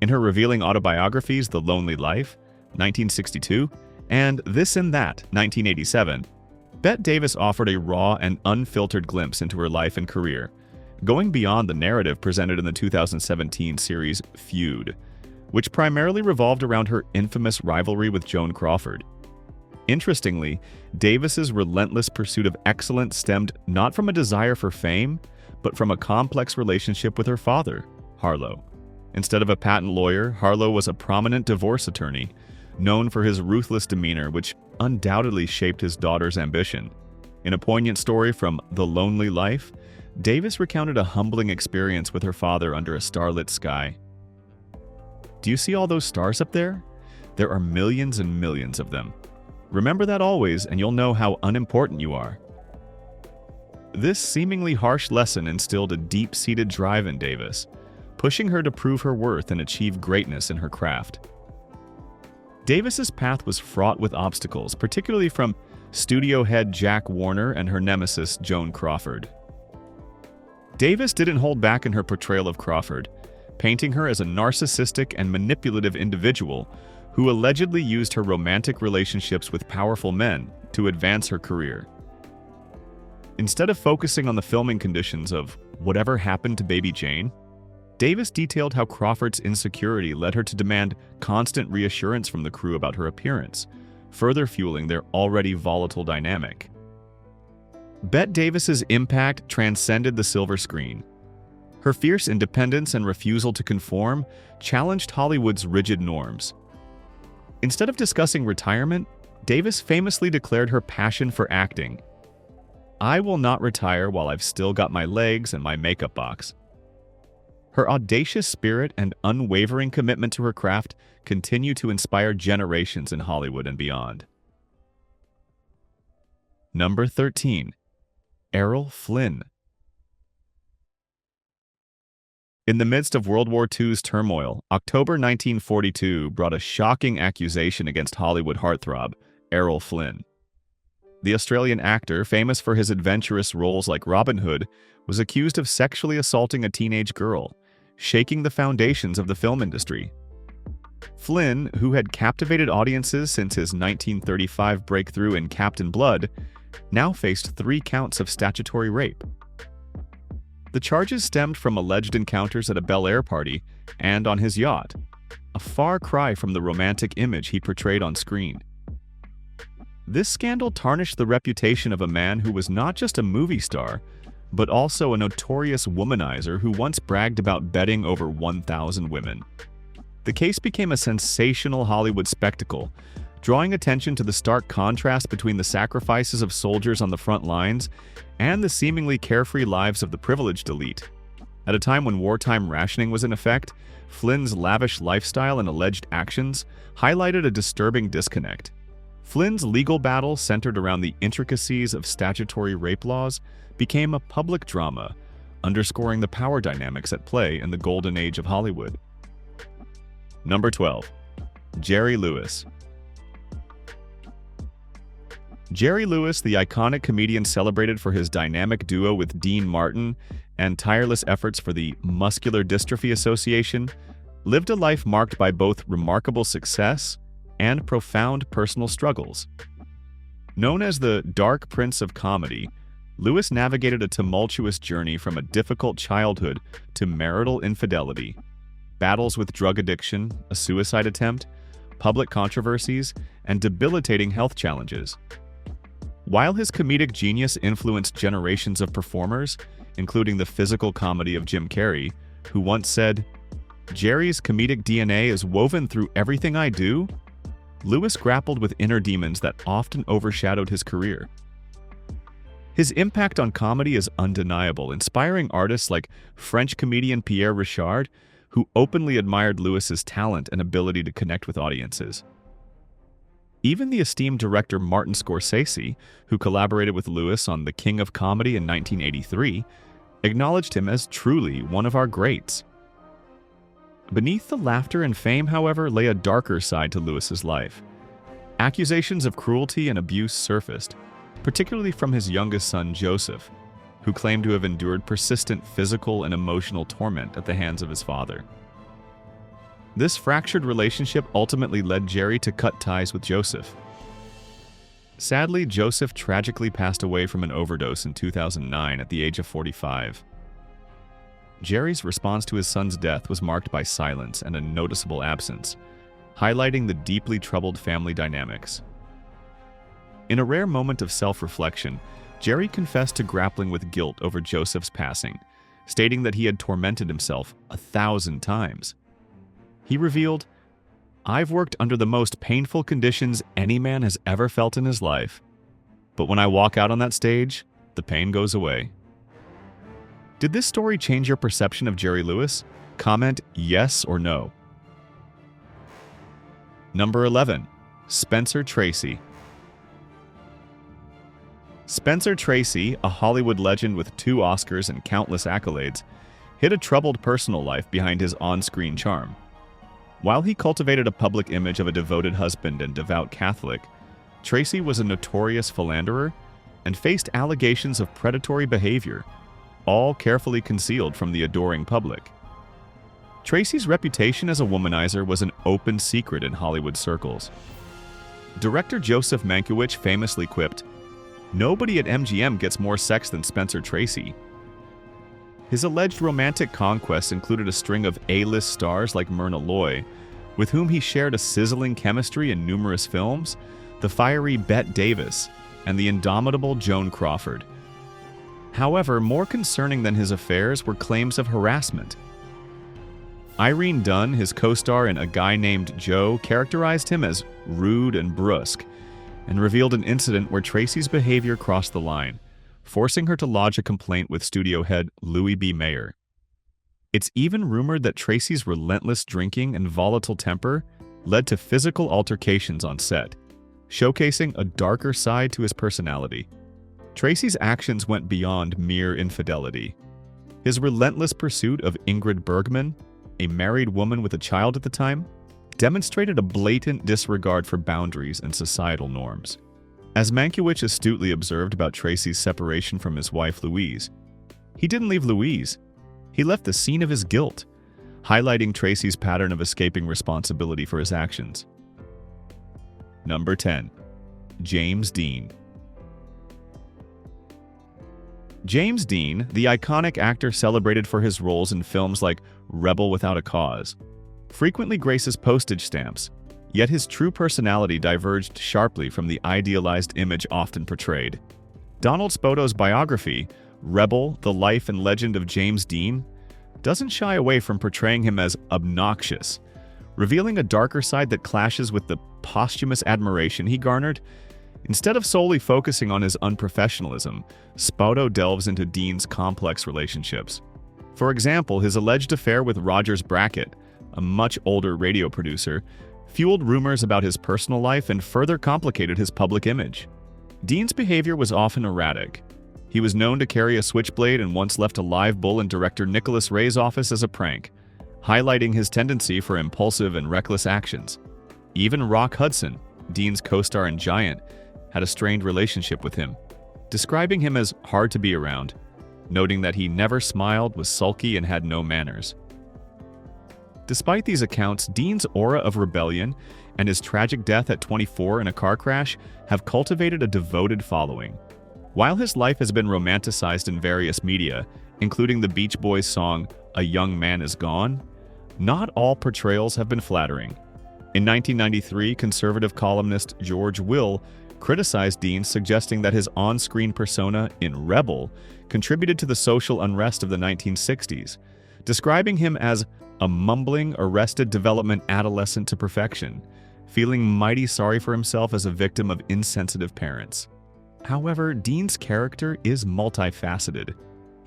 Speaker 1: In her revealing autobiographies The Lonely Life, 1962, and This and That, 1987, Bette Davis offered a raw and unfiltered glimpse into her life and career, going beyond the narrative presented in the 2017 series Feud, which primarily revolved around her infamous rivalry with Joan Crawford. Interestingly, Davis's relentless pursuit of excellence stemmed not from a desire for fame, but from a complex relationship with her father, Harlow. Instead of a patent lawyer, Harlow was a prominent divorce attorney, known for his ruthless demeanor, which undoubtedly shaped his daughter's ambition. In a poignant story from The Lonely Life, Davis recounted a humbling experience with her father under a starlit sky. "Do you see all those stars up there? There are millions and millions of them. Remember that always, and you'll know how unimportant you are." This seemingly harsh lesson instilled a deep-seated drive in Davis, pushing her to prove her worth and achieve greatness in her craft. Davis's path was fraught with obstacles, particularly from studio head Jack Warner and her nemesis Joan Crawford. Davis didn't hold back in her portrayal of Crawford, painting her as a narcissistic and manipulative individual who allegedly used her romantic relationships with powerful men to advance her career. Instead of focusing on the filming conditions of Whatever Happened to Baby Jane, Davis detailed how Crawford's insecurity led her to demand constant reassurance from the crew about her appearance, further fueling their already volatile dynamic. Bette Davis's impact transcended the silver screen. Her fierce independence and refusal to conform challenged Hollywood's rigid norms. Instead of discussing retirement, Davis famously declared her passion for acting. "I will not retire while I've still got my legs and my makeup box." Her audacious spirit and unwavering commitment to her craft continue to inspire generations in Hollywood and beyond. Number 13. Errol Flynn. In the midst of World War II's turmoil, October 1942 brought a shocking accusation against Hollywood heartthrob Errol Flynn. The Australian actor, famous for his adventurous roles like Robin Hood, was accused of sexually assaulting a teenage girl, shaking the foundations of the film industry. Flynn, who had captivated audiences since his 1935 breakthrough in Captain Blood, now faced 3 counts of statutory rape. The charges stemmed from alleged encounters at a Bel Air party and on his yacht, a far cry from the romantic image he portrayed on screen. This scandal tarnished the reputation of a man who was not just a movie star, but also a notorious womanizer who once bragged about bedding over 1,000 women. The case became a sensational Hollywood spectacle, drawing attention to the stark contrast between the sacrifices of soldiers on the front lines and the seemingly carefree lives of the privileged elite. At a time when wartime rationing was in effect, Flynn's lavish lifestyle and alleged actions highlighted a disturbing disconnect. Flynn's legal battle, centered around the intricacies of statutory rape laws, became a public drama, underscoring the power dynamics at play in the golden age of Hollywood. Number 12. Jerry Lewis. Jerry Lewis, the iconic comedian celebrated for his dynamic duo with Dean Martin and tireless efforts for the Muscular Dystrophy Association, lived a life marked by both remarkable success and profound personal struggles. Known as the Dark Prince of Comedy, Lewis navigated a tumultuous journey from a difficult childhood to marital infidelity, battles with drug addiction, a suicide attempt, public controversies, and debilitating health challenges. While his comedic genius influenced generations of performers, including the physical comedy of Jim Carrey, who once said, "Jerry's comedic DNA is woven through everything I do," Lewis grappled with inner demons that often overshadowed his career. His impact on comedy is undeniable, inspiring artists like French comedian Pierre Richard, who openly admired Lewis's talent and ability to connect with audiences. Even the esteemed director Martin Scorsese, who collaborated with Lewis on The King of Comedy in 1983, acknowledged him as truly one of our greats. Beneath the laughter and fame, however, lay a darker side to Lewis's life. Accusations of cruelty and abuse surfaced, particularly from his youngest son Joseph, who claimed to have endured persistent physical and emotional torment at the hands of his father. This fractured relationship ultimately led Jerry to cut ties with Joseph. Sadly, Joseph tragically passed away from an overdose in 2009 at the age of 45. Jerry's response to his son's death was marked by silence and a noticeable absence, highlighting the deeply troubled family dynamics. In a rare moment of self-reflection, Jerry confessed to grappling with guilt over Joseph's passing, stating that he had tormented himself 1,000 times. He revealed, "I've worked under the most painful conditions any man has ever felt in his life. But when I walk out on that stage, the pain goes away." Did this story change your perception of Jerry Lewis? Comment yes or no. Number 11. Spencer Tracy. Spencer Tracy, a Hollywood legend with 2 Oscars and countless accolades, hid a troubled personal life behind his on-screen charm. While he cultivated a public image of a devoted husband and devout Catholic, Tracy was a notorious philanderer and faced allegations of predatory behavior, all carefully concealed from the adoring public. Tracy's reputation as a womanizer was an open secret in Hollywood circles. Director Joseph Mankiewicz famously quipped, "Nobody at MGM gets more sex than Spencer Tracy." His alleged romantic conquests included a string of A-list stars like Myrna Loy, with whom he shared a sizzling chemistry in numerous films, the fiery Bette Davis, and the indomitable Joan Crawford. However, more concerning than his affairs were claims of harassment. Irene Dunne, his co-star in A Guy Named Joe, characterized him as rude and brusque, and revealed an incident where Tracy's behavior crossed the line, forcing her to lodge a complaint with studio head Louis B. Mayer. It's even rumored that Tracy's relentless drinking and volatile temper led to physical altercations on set, showcasing a darker side to his personality. Tracy's actions went beyond mere infidelity. His relentless pursuit of Ingrid Bergman, a married woman with a child at the time, demonstrated a blatant disregard for boundaries and societal norms. As Mankiewicz astutely observed about Tracy's separation from his wife Louise, he didn't leave Louise. He left the scene of his guilt, highlighting Tracy's pattern of escaping responsibility for his actions. Number 10. James Dean. James Dean, the iconic actor celebrated for his roles in films like Rebel Without a Cause, frequently graces postage stamps, yet his true personality diverged sharply from the idealized image often portrayed. Donald Spoto's biography, Rebel, The Life and Legend of James Dean, doesn't shy away from portraying him as obnoxious, revealing a darker side that clashes with the posthumous admiration he garnered. Instead of solely focusing on his unprofessionalism, Spoto delves into Dean's complex relationships. For example, his alleged affair with Rogers Brackett, a much older radio producer, fueled rumors about his personal life and further complicated his public image. Dean's behavior was often erratic. He was known to carry a switchblade and once left a live bull in director Nicholas Ray's office as a prank, highlighting his tendency for impulsive and reckless actions. Even Rock Hudson, Dean's co-star in Giant, had a strained relationship with him, describing him as hard to be around, noting that he never smiled, was sulky, and had no manners. Despite these accounts, Dean's aura of rebellion and his tragic death at 24 in a car crash have cultivated a devoted following. While his life has been romanticized in various media, including the Beach Boys song "A Young Man Is Gone," not all portrayals have been flattering. In 1993, conservative columnist George Will criticized Dean, suggesting that his on-screen persona in Rebel contributed to the social unrest of the 1960s, describing him as a mumbling, arrested development adolescent to perfection, feeling mighty sorry for himself as a victim of insensitive parents. However, Dean's character is multifaceted.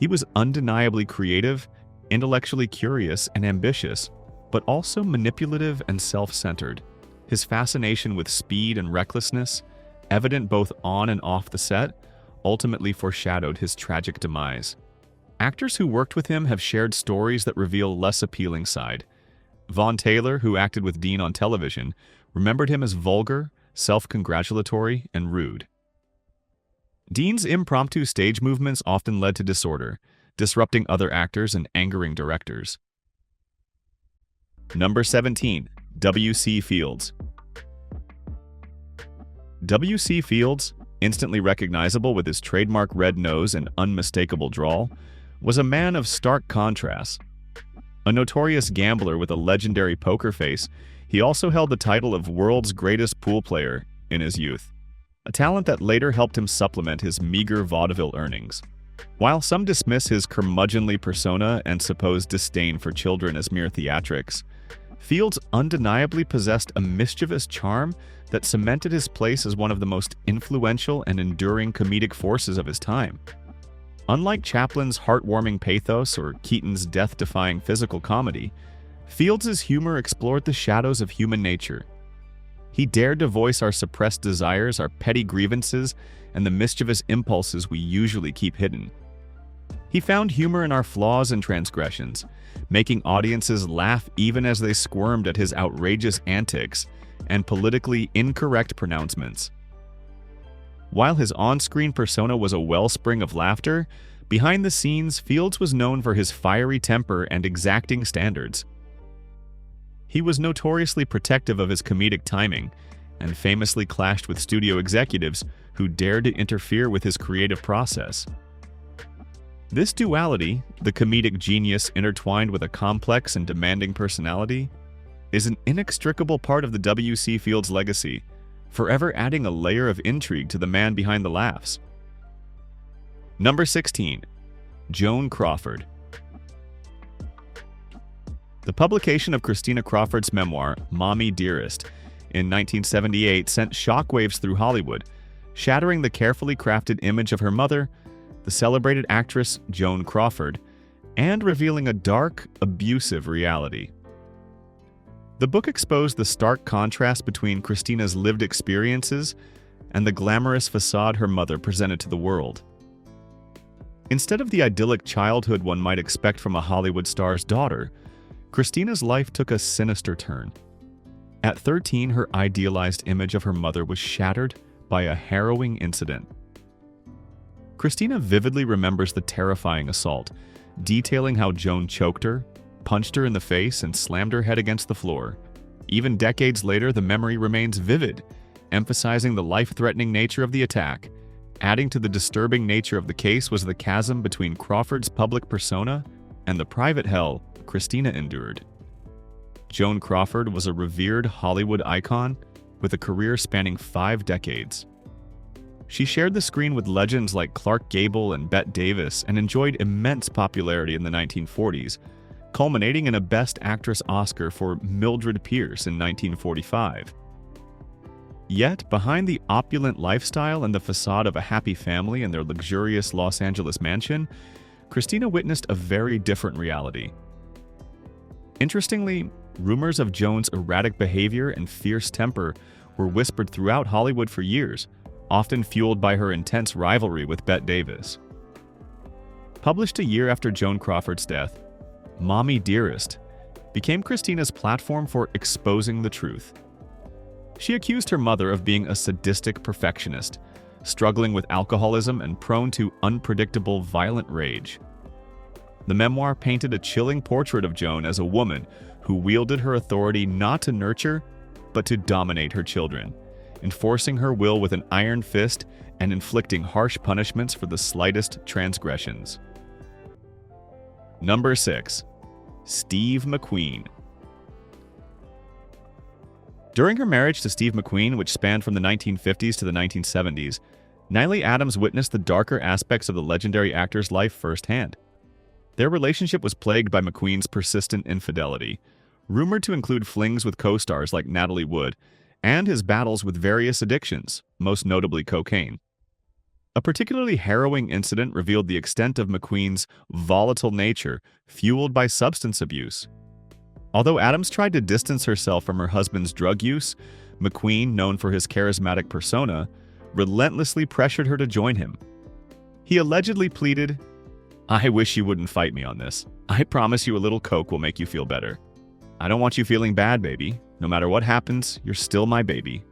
Speaker 1: He was undeniably creative, intellectually curious, and ambitious, but also manipulative and self-centered. His fascination with speed and recklessness, evident both on and off the set, ultimately foreshadowed his tragic demise. Actors who worked with him have shared stories that reveal a less appealing side. Vaughn Taylor, who acted with Dean on television, remembered him as vulgar, self-congratulatory, and rude. Dean's impromptu stage movements often led to disorder, disrupting other actors and angering directors. Number 17. W.C. Fields. W.C. Fields, instantly recognizable with his trademark red nose and unmistakable drawl, was a man of stark contrasts. A notorious gambler with a legendary poker face, he also held the title of world's greatest pool player in his youth, a talent that later helped him supplement his meager vaudeville earnings. While some dismiss his curmudgeonly persona and supposed disdain for children as mere theatrics, Fields undeniably possessed a mischievous charm that cemented his place as one of the most influential and enduring comedic forces of his time. Unlike Chaplin's heartwarming pathos or Keaton's death-defying physical comedy, Fields' humor explored the shadows of human nature. He dared to voice our suppressed desires, our petty grievances, and the mischievous impulses we usually keep hidden. He found humor in our flaws and transgressions, making audiences laugh even as they squirmed at his outrageous antics and politically incorrect pronouncements. While his on-screen persona was a wellspring of laughter, behind the scenes, Fields was known for his fiery temper and exacting standards. He was notoriously protective of his comedic timing and famously clashed with studio executives who dared to interfere with his creative process. This duality, the comedic genius intertwined with a complex and demanding personality, is an inextricable part of the W.C. Fields legacy, forever adding a layer of intrigue to the man behind the laughs. Number 16. Joan Crawford. The publication of Christina Crawford's memoir, Mommy Dearest, in 1978 sent shockwaves through Hollywood, shattering the carefully crafted image of her mother, the celebrated actress Joan Crawford, and revealing a dark, abusive reality. The book exposed the stark contrast between Christina's lived experiences and the glamorous facade her mother presented to the world. Instead of the idyllic childhood one might expect from a Hollywood star's daughter, Christina's life took a sinister turn. At 13, her idealized image of her mother was shattered by a harrowing incident. Christina vividly remembers the terrifying assault, detailing how Joan choked her, punched her in the face, and slammed her head against the floor. Even decades later, the memory remains vivid, emphasizing the life-threatening nature of the attack. Adding to the disturbing nature of the case was the chasm between Crawford's public persona and the private hell Christina endured. Joan Crawford was a revered Hollywood icon with a career spanning 5 decades. She shared the screen with legends like Clark Gable and Bette Davis and enjoyed immense popularity in the 1940s, culminating in a Best Actress Oscar for Mildred Pierce in 1945. Yet, behind the opulent lifestyle and the facade of a happy family in their luxurious Los Angeles mansion, Christina witnessed a very different reality. Interestingly, rumors of Joan's erratic behavior and fierce temper were whispered throughout Hollywood for years, often fueled by her intense rivalry with Bette Davis. Published a year after Joan Crawford's death, Mommy Dearest became Christina's platform for exposing the truth. She accused her mother of being a sadistic perfectionist, struggling with alcoholism and prone to unpredictable, violent rage. The memoir painted a chilling portrait of Joan as a woman who wielded her authority not to nurture, but to dominate her children, enforcing her will with an iron fist and inflicting harsh punishments for the slightest transgressions. Number 6. Steve McQueen. During her marriage to Steve McQueen, which spanned from the 1950s to the 1970s, Neill Adams witnessed the darker aspects of the legendary actor's life firsthand. Their relationship was plagued by McQueen's persistent infidelity, rumored to include flings with co-stars like Natalie Wood, and his battles with various addictions, most notably cocaine. A particularly harrowing incident revealed the extent of McQueen's volatile nature, fueled by substance abuse. Although Adams tried to distance herself from her husband's drug use, McQueen, known for his charismatic persona, relentlessly pressured her to join him. He allegedly pleaded, "I wish you wouldn't fight me on this. I promise you a little coke will make you feel better. I don't want you feeling bad, baby. No matter what happens, you're still my baby."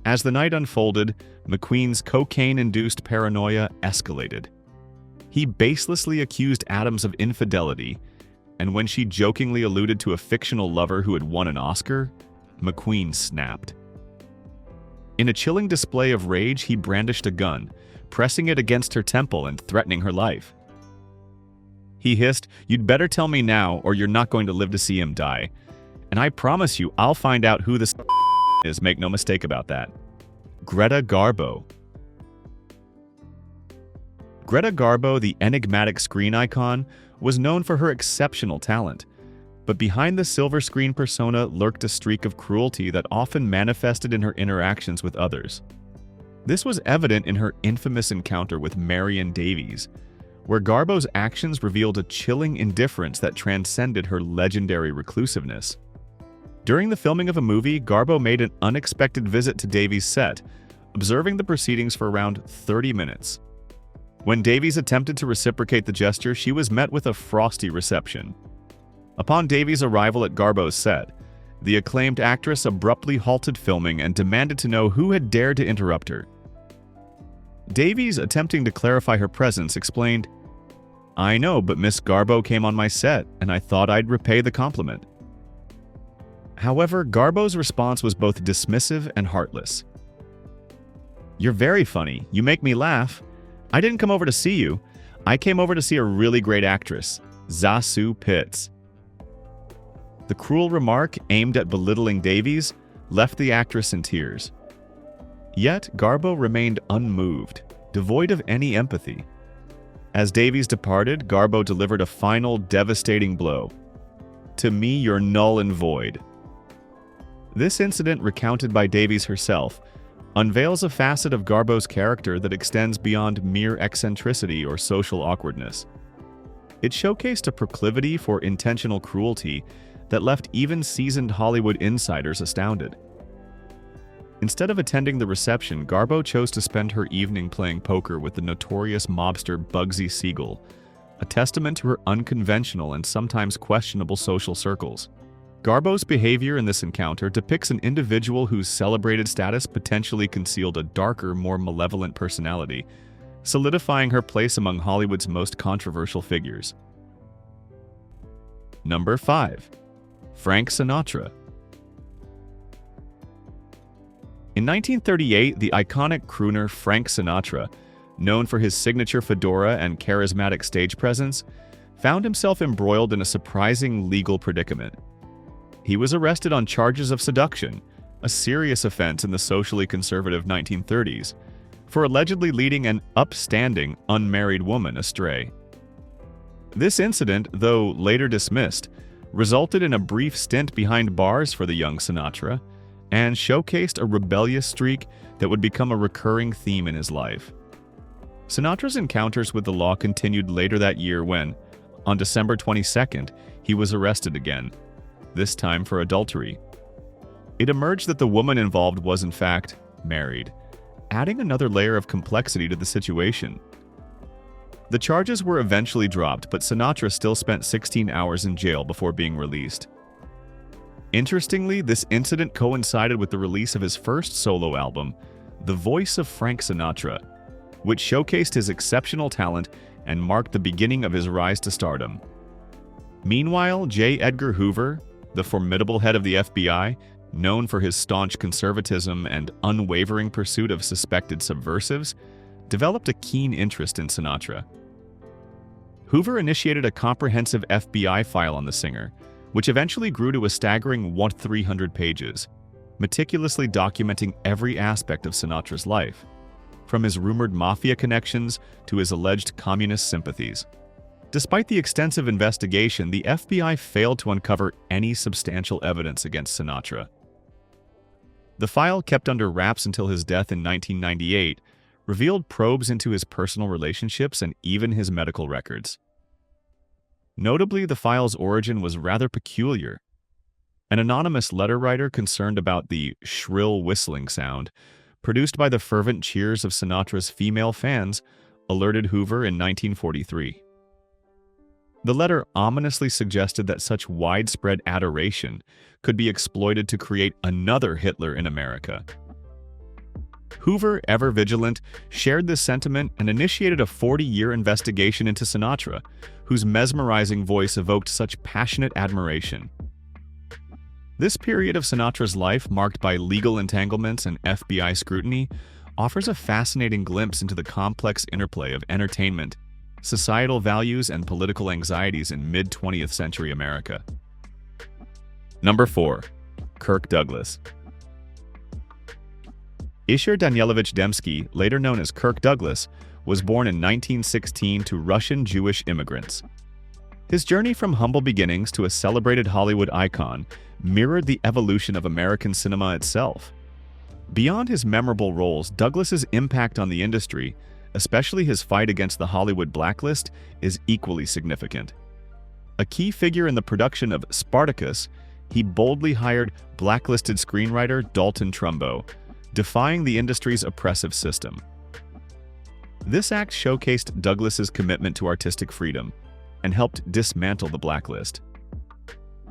Speaker 1: As the night unfolded, McQueen's cocaine-induced paranoia escalated. He baselessly accused Adams of infidelity, and when she jokingly alluded to a fictional lover who had won an Oscar, McQueen snapped. In a chilling display of rage, he brandished a gun, pressing it against her temple and threatening her life. He hissed, "You'd better tell me now, or you're not going to live to see him die. And I promise you, I'll find out who this is, make no mistake about that." Greta Garbo. Greta Garbo, the enigmatic screen icon, was known for her exceptional talent. But behind the silver screen persona lurked a streak of cruelty that often manifested in her interactions with others. This was evident in her infamous encounter with Marion Davies, where Garbo's actions revealed a chilling indifference that transcended her legendary reclusiveness. During the filming of a movie, Garbo made an unexpected visit to Davies' set, observing the proceedings for around 30 minutes. When Davies attempted to reciprocate the gesture, she was met with a frosty reception. Upon Davies' arrival at Garbo's set, the acclaimed actress abruptly halted filming and demanded to know who had dared to interrupt her. Davies, attempting to clarify her presence, explained, "I know, but Miss Garbo came on my set, and I thought I'd repay the compliment." However, Garbo's response was both dismissive and heartless. "You're very funny. You make me laugh. I didn't come over to see you. I came over to see a really great actress, Zasu Pitts." The cruel remark, aimed at belittling Davies, left the actress in tears. Yet, Garbo remained unmoved, devoid of any empathy. As Davies departed, Garbo delivered a final, devastating blow. "To me, you're null and void." This incident, recounted by Davies herself, unveils a facet of Garbo's character that extends beyond mere eccentricity or social awkwardness. It showcased a proclivity for intentional cruelty that left even seasoned Hollywood insiders astounded. Instead of attending the reception, Garbo chose to spend her evening playing poker with the notorious mobster Bugsy Siegel, a testament to her unconventional and sometimes questionable social circles. Garbo's behavior in this encounter depicts an individual whose celebrated status potentially concealed a darker, more malevolent personality, solidifying her place among Hollywood's most controversial figures. Number 5. Frank Sinatra. In 1938, the iconic crooner Frank Sinatra, known for his signature fedora and charismatic stage presence, found himself embroiled in a surprising legal predicament. He was arrested on charges of seduction, a serious offense in the socially conservative 1930s, for allegedly leading an upstanding, unmarried woman astray. This incident, though later dismissed, resulted in a brief stint behind bars for the young Sinatra and showcased a rebellious streak that would become a recurring theme in his life. Sinatra's encounters with the law continued later that year when, on December 22nd, he was arrested again, this time for adultery. It emerged that the woman involved was in fact married, adding another layer of complexity to the situation. The charges were eventually dropped, but Sinatra still spent 16 hours in jail before being released. Interestingly, this incident coincided with the release of his first solo album, The Voice of Frank Sinatra, which showcased his exceptional talent and marked the beginning of his rise to stardom. Meanwhile, J. Edgar Hoover, the formidable head of the FBI, known for his staunch conservatism and unwavering pursuit of suspected subversives, developed a keen interest in Sinatra. Hoover initiated a comprehensive FBI file on the singer, which eventually grew to a staggering 300 pages, meticulously documenting every aspect of Sinatra's life, from his rumored mafia connections to his alleged communist sympathies. Despite the extensive investigation, the FBI failed to uncover any substantial evidence against Sinatra. The file, kept under wraps until his death in 1998, revealed probes into his personal relationships and even his medical records. Notably, the file's origin was rather peculiar. An anonymous letter writer concerned about the shrill whistling sound, produced by the fervent cheers of Sinatra's female fans, alerted Hoover in 1943. The letter ominously suggested that such widespread adoration could be exploited to create another Hitler in America. Hoover, ever vigilant, shared this sentiment and initiated a 40-year investigation into Sinatra, whose mesmerizing voice evoked such passionate admiration. This period of Sinatra's life, marked by legal entanglements and FBI scrutiny, offers a fascinating glimpse into the complex interplay of entertainment, societal values, and political anxieties in mid-20th century America. Number 4. Kirk Douglas. Ishur Danielovich Dembski, later known as Kirk Douglas, was born in 1916 to Russian Jewish immigrants. His journey from humble beginnings to a celebrated Hollywood icon mirrored the evolution of American cinema itself. Beyond his memorable roles, Douglas's impact on the industry, especially his fight against the Hollywood blacklist, is equally significant. A key figure in the production of Spartacus, he boldly hired blacklisted screenwriter Dalton Trumbo, defying the industry's oppressive system. This act showcased Douglas's commitment to artistic freedom and helped dismantle the blacklist.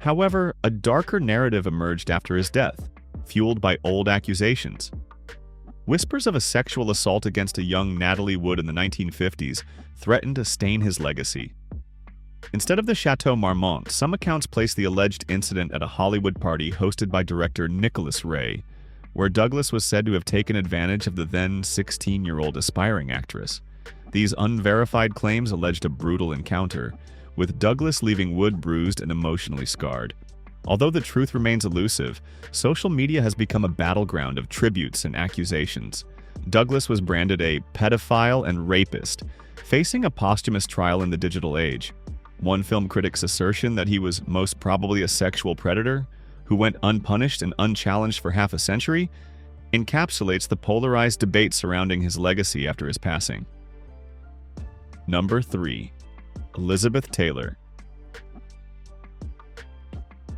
Speaker 1: However, a darker narrative emerged after his death, fueled by old accusations. Whispers of a sexual assault against a young Natalie Wood in the 1950s threatened to stain his legacy. Instead of the Chateau Marmont, some accounts place the alleged incident at a Hollywood party hosted by director Nicholas Ray, where Douglas was said to have taken advantage of the then 16-year-old aspiring actress. These unverified claims alleged a brutal encounter, with Douglas leaving Wood bruised and emotionally scarred. Although the truth remains elusive, social media has become a battleground of tributes and accusations. Douglas was branded a pedophile and rapist, facing a posthumous trial in the digital age. One film critic's assertion that he was most probably a sexual predator who went unpunished and unchallenged for half a century encapsulates the polarized debate surrounding his legacy after his passing. Number 3. Elizabeth Taylor.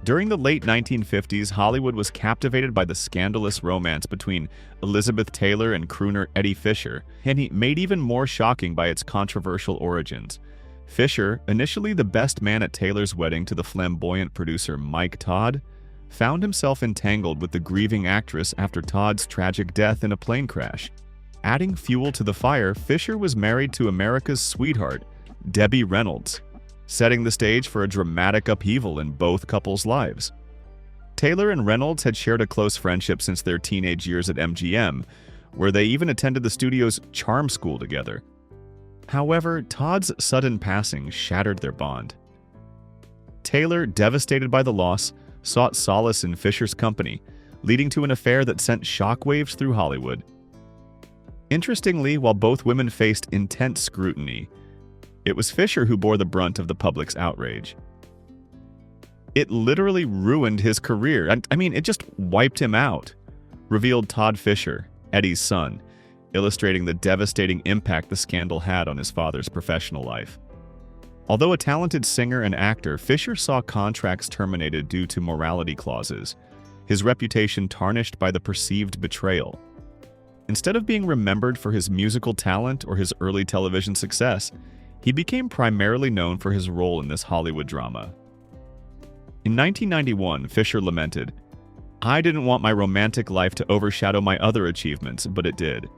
Speaker 1: During the late 1950s, Hollywood was captivated by the scandalous romance between Elizabeth Taylor and crooner Eddie Fisher, and he made even more shocking by its controversial origins. Fisher, initially the best man at Taylor's wedding to the flamboyant producer Mike Todd, found himself entangled with the grieving actress after Todd's tragic death in a plane crash. Adding fuel to the fire, Fisher was married to America's sweetheart, Debbie Reynolds, setting the stage for a dramatic upheaval in both couples' lives. Taylor and Reynolds had shared a close friendship since their teenage years at MGM, where they even attended the studio's charm school together. However, Todd's sudden passing shattered their bond. Taylor, devastated by the loss, sought solace in Fisher's company, leading to an affair that sent shockwaves through Hollywood. Interestingly, while both women faced intense scrutiny, it was Fisher who bore the brunt of the public's outrage. It literally ruined his career. It just wiped him out, revealed Todd Fisher, Eddie's son, illustrating the devastating impact the scandal had on his father's professional life. Although a talented singer and actor, Fisher saw contracts terminated due to morality clauses, his reputation tarnished by the perceived betrayal. Instead of being remembered for his musical talent or his early television success, he became primarily known for his role in this Hollywood drama. In 1991, Fisher lamented, "I didn't want my romantic life to overshadow my other achievements, but it did."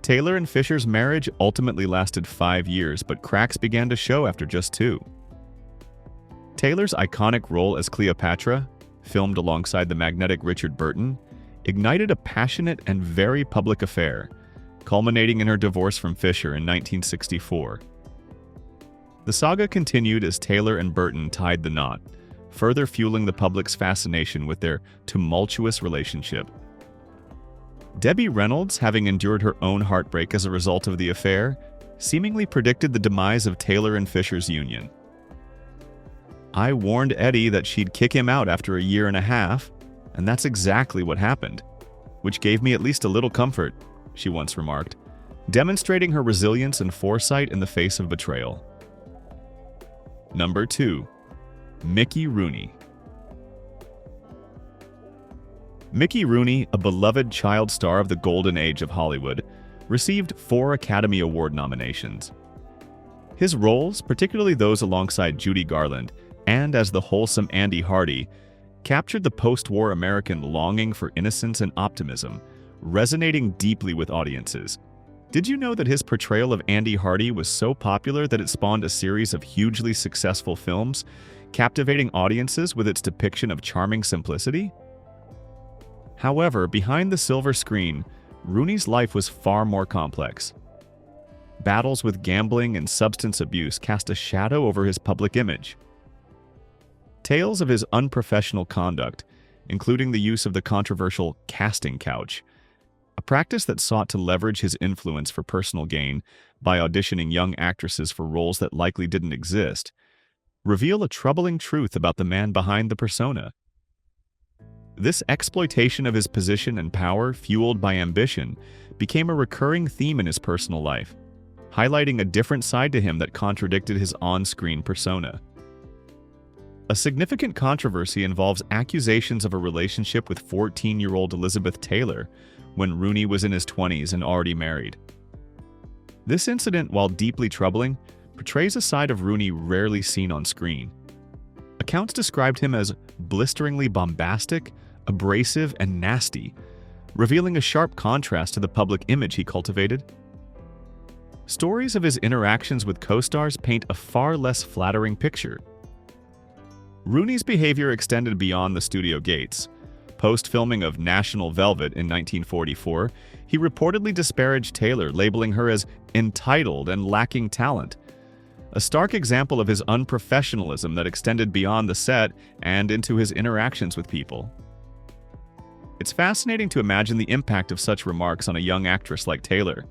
Speaker 1: Taylor and Fisher's marriage ultimately lasted 5 years, but cracks began to show after just 2. Taylor's iconic role as Cleopatra, filmed alongside the magnetic Richard Burton, ignited a passionate and very public affair, culminating in her divorce from Fisher in 1964. The saga continued as Taylor and Burton tied the knot, further fueling the public's fascination with their tumultuous relationship. Debbie Reynolds, having endured her own heartbreak as a result of the affair, seemingly predicted the demise of Taylor and Fisher's union. "I warned Eddie that she'd kick him out after a year and a half, and that's exactly what happened, which gave me at least a little comfort," she once remarked, demonstrating her resilience and foresight in the face of betrayal. Number 2. Mickey Rooney. Mickey Rooney, a beloved child star of the golden age of Hollywood, received 4 Academy Award nominations. His roles, particularly those alongside Judy Garland and as the wholesome Andy Hardy, captured the post-war American longing for innocence and optimism, resonating deeply with audiences. Did you know that his portrayal of Andy Hardy was so popular that it spawned a series of hugely successful films, captivating audiences with its depiction of charming simplicity? However, behind the silver screen, Rooney's life was far more complex. Battles with gambling and substance abuse cast a shadow over his public image. Tales of his unprofessional conduct, including the use of the controversial casting couch, a practice that sought to leverage his influence for personal gain by auditioning young actresses for roles that likely didn't exist, reveal a troubling truth about the man behind the persona. This exploitation of his position and power, fueled by ambition, became a recurring theme in his personal life, highlighting a different side to him that contradicted his on-screen persona. A significant controversy involves accusations of a relationship with 14-year-old Elizabeth Taylor when Rooney was in his 20s and already married. This incident, while deeply troubling, portrays a side of Rooney rarely seen on screen. Accounts described him as blisteringly bombastic, abrasive, and nasty, revealing a sharp contrast to the public image he cultivated. Stories of his interactions with co-stars paint a far less flattering picture. Rooney's behavior extended beyond the studio gates. Post-filming of National Velvet in 1944, he reportedly disparaged Taylor, labeling her as entitled and lacking talent, a stark example of his unprofessionalism that extended beyond the set and into his interactions with people. It's fascinating to imagine the impact of such remarks on a young actress like Taylor,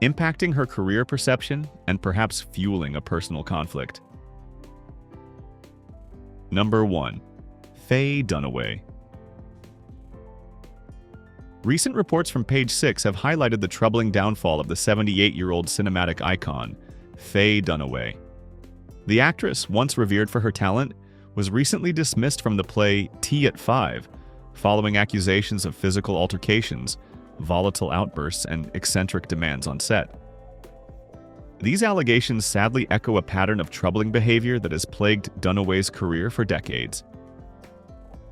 Speaker 1: impacting her career perception and perhaps fueling a personal conflict. Number 1. Faye Dunaway. Recent reports from Page 6 have highlighted the troubling downfall of the 78-year-old cinematic icon, Faye Dunaway. The actress, once revered for her talent, was recently dismissed from the play Tea at 5, following accusations of physical altercations, volatile outbursts, and eccentric demands on set. These allegations sadly echo a pattern of troubling behavior that has plagued Dunaway's career for decades.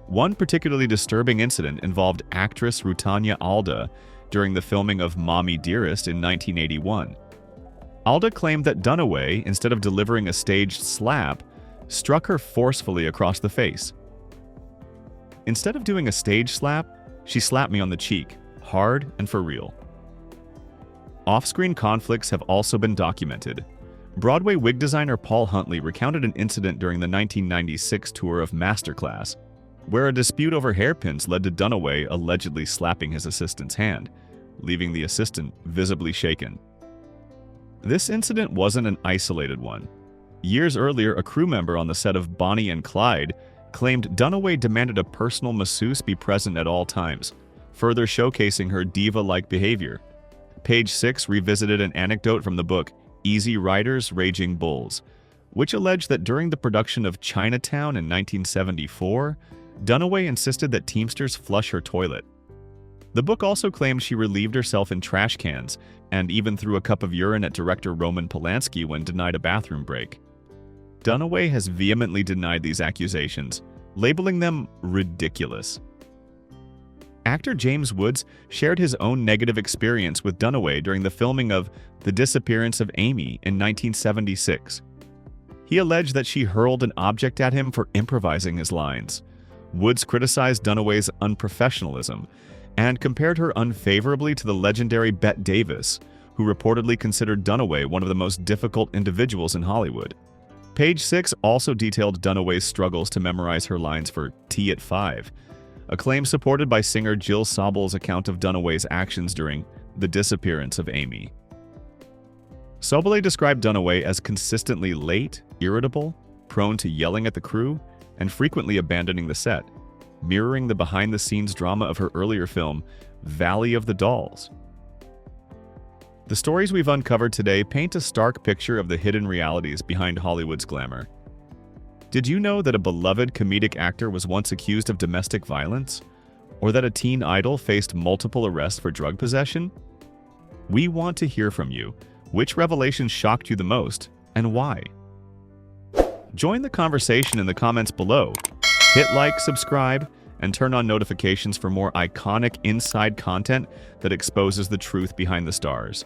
Speaker 1: One particularly disturbing incident involved actress Rutanya Alda during the filming of Mommy Dearest in 1981. Alda claimed that Dunaway, instead of delivering a staged slap, struck her forcefully across the face. Instead of doing a stage slap, she slapped me on the cheek, hard and for real. Off-screen conflicts have also been documented. Broadway wig designer Paul Huntley recounted an incident during the 1996 tour of Masterclass, where a dispute over hairpins led to Dunaway allegedly slapping his assistant's hand, leaving the assistant visibly shaken. This incident wasn't an isolated one. Years earlier, a crew member on the set of Bonnie and Clyde claimed Dunaway demanded a personal masseuse be present at all times, further showcasing her diva-like behavior. Page 6 revisited an anecdote from the book Easy Riders, Raging Bulls, which alleged that during the production of Chinatown in 1974, Dunaway insisted that Teamsters flush her toilet. The book also claimed she relieved herself in trash cans and even threw a cup of urine at director Roman Polanski when denied a bathroom break. Dunaway has vehemently denied these accusations, labeling them ridiculous. Actor James Woods shared his own negative experience with Dunaway during the filming of The Disappearance of Amy in 1976. He alleged that she hurled an object at him for improvising his lines. Woods criticized Dunaway's unprofessionalism and compared her unfavorably to the legendary Bette Davis, who reportedly considered Dunaway one of the most difficult individuals in Hollywood. Page 6 also detailed Dunaway's struggles to memorize her lines for Tea at 5, a claim supported by singer Jill Sobel's account of Dunaway's actions during The Disappearance of Amy. Sobel described Dunaway as consistently late, irritable, prone to yelling at the crew, and frequently abandoning the set, mirroring the behind-the-scenes drama of her earlier film, Valley of the Dolls. The stories we've uncovered today paint a stark picture of the hidden realities behind Hollywood's glamour. Did you know that a beloved comedic actor was once accused of domestic violence? Or that a teen idol faced multiple arrests for drug possession? We want to hear from you. Which revelation shocked you the most, and why? Join the conversation in the comments below. Hit like, subscribe, and turn on notifications for more iconic inside content that exposes the truth behind the stars.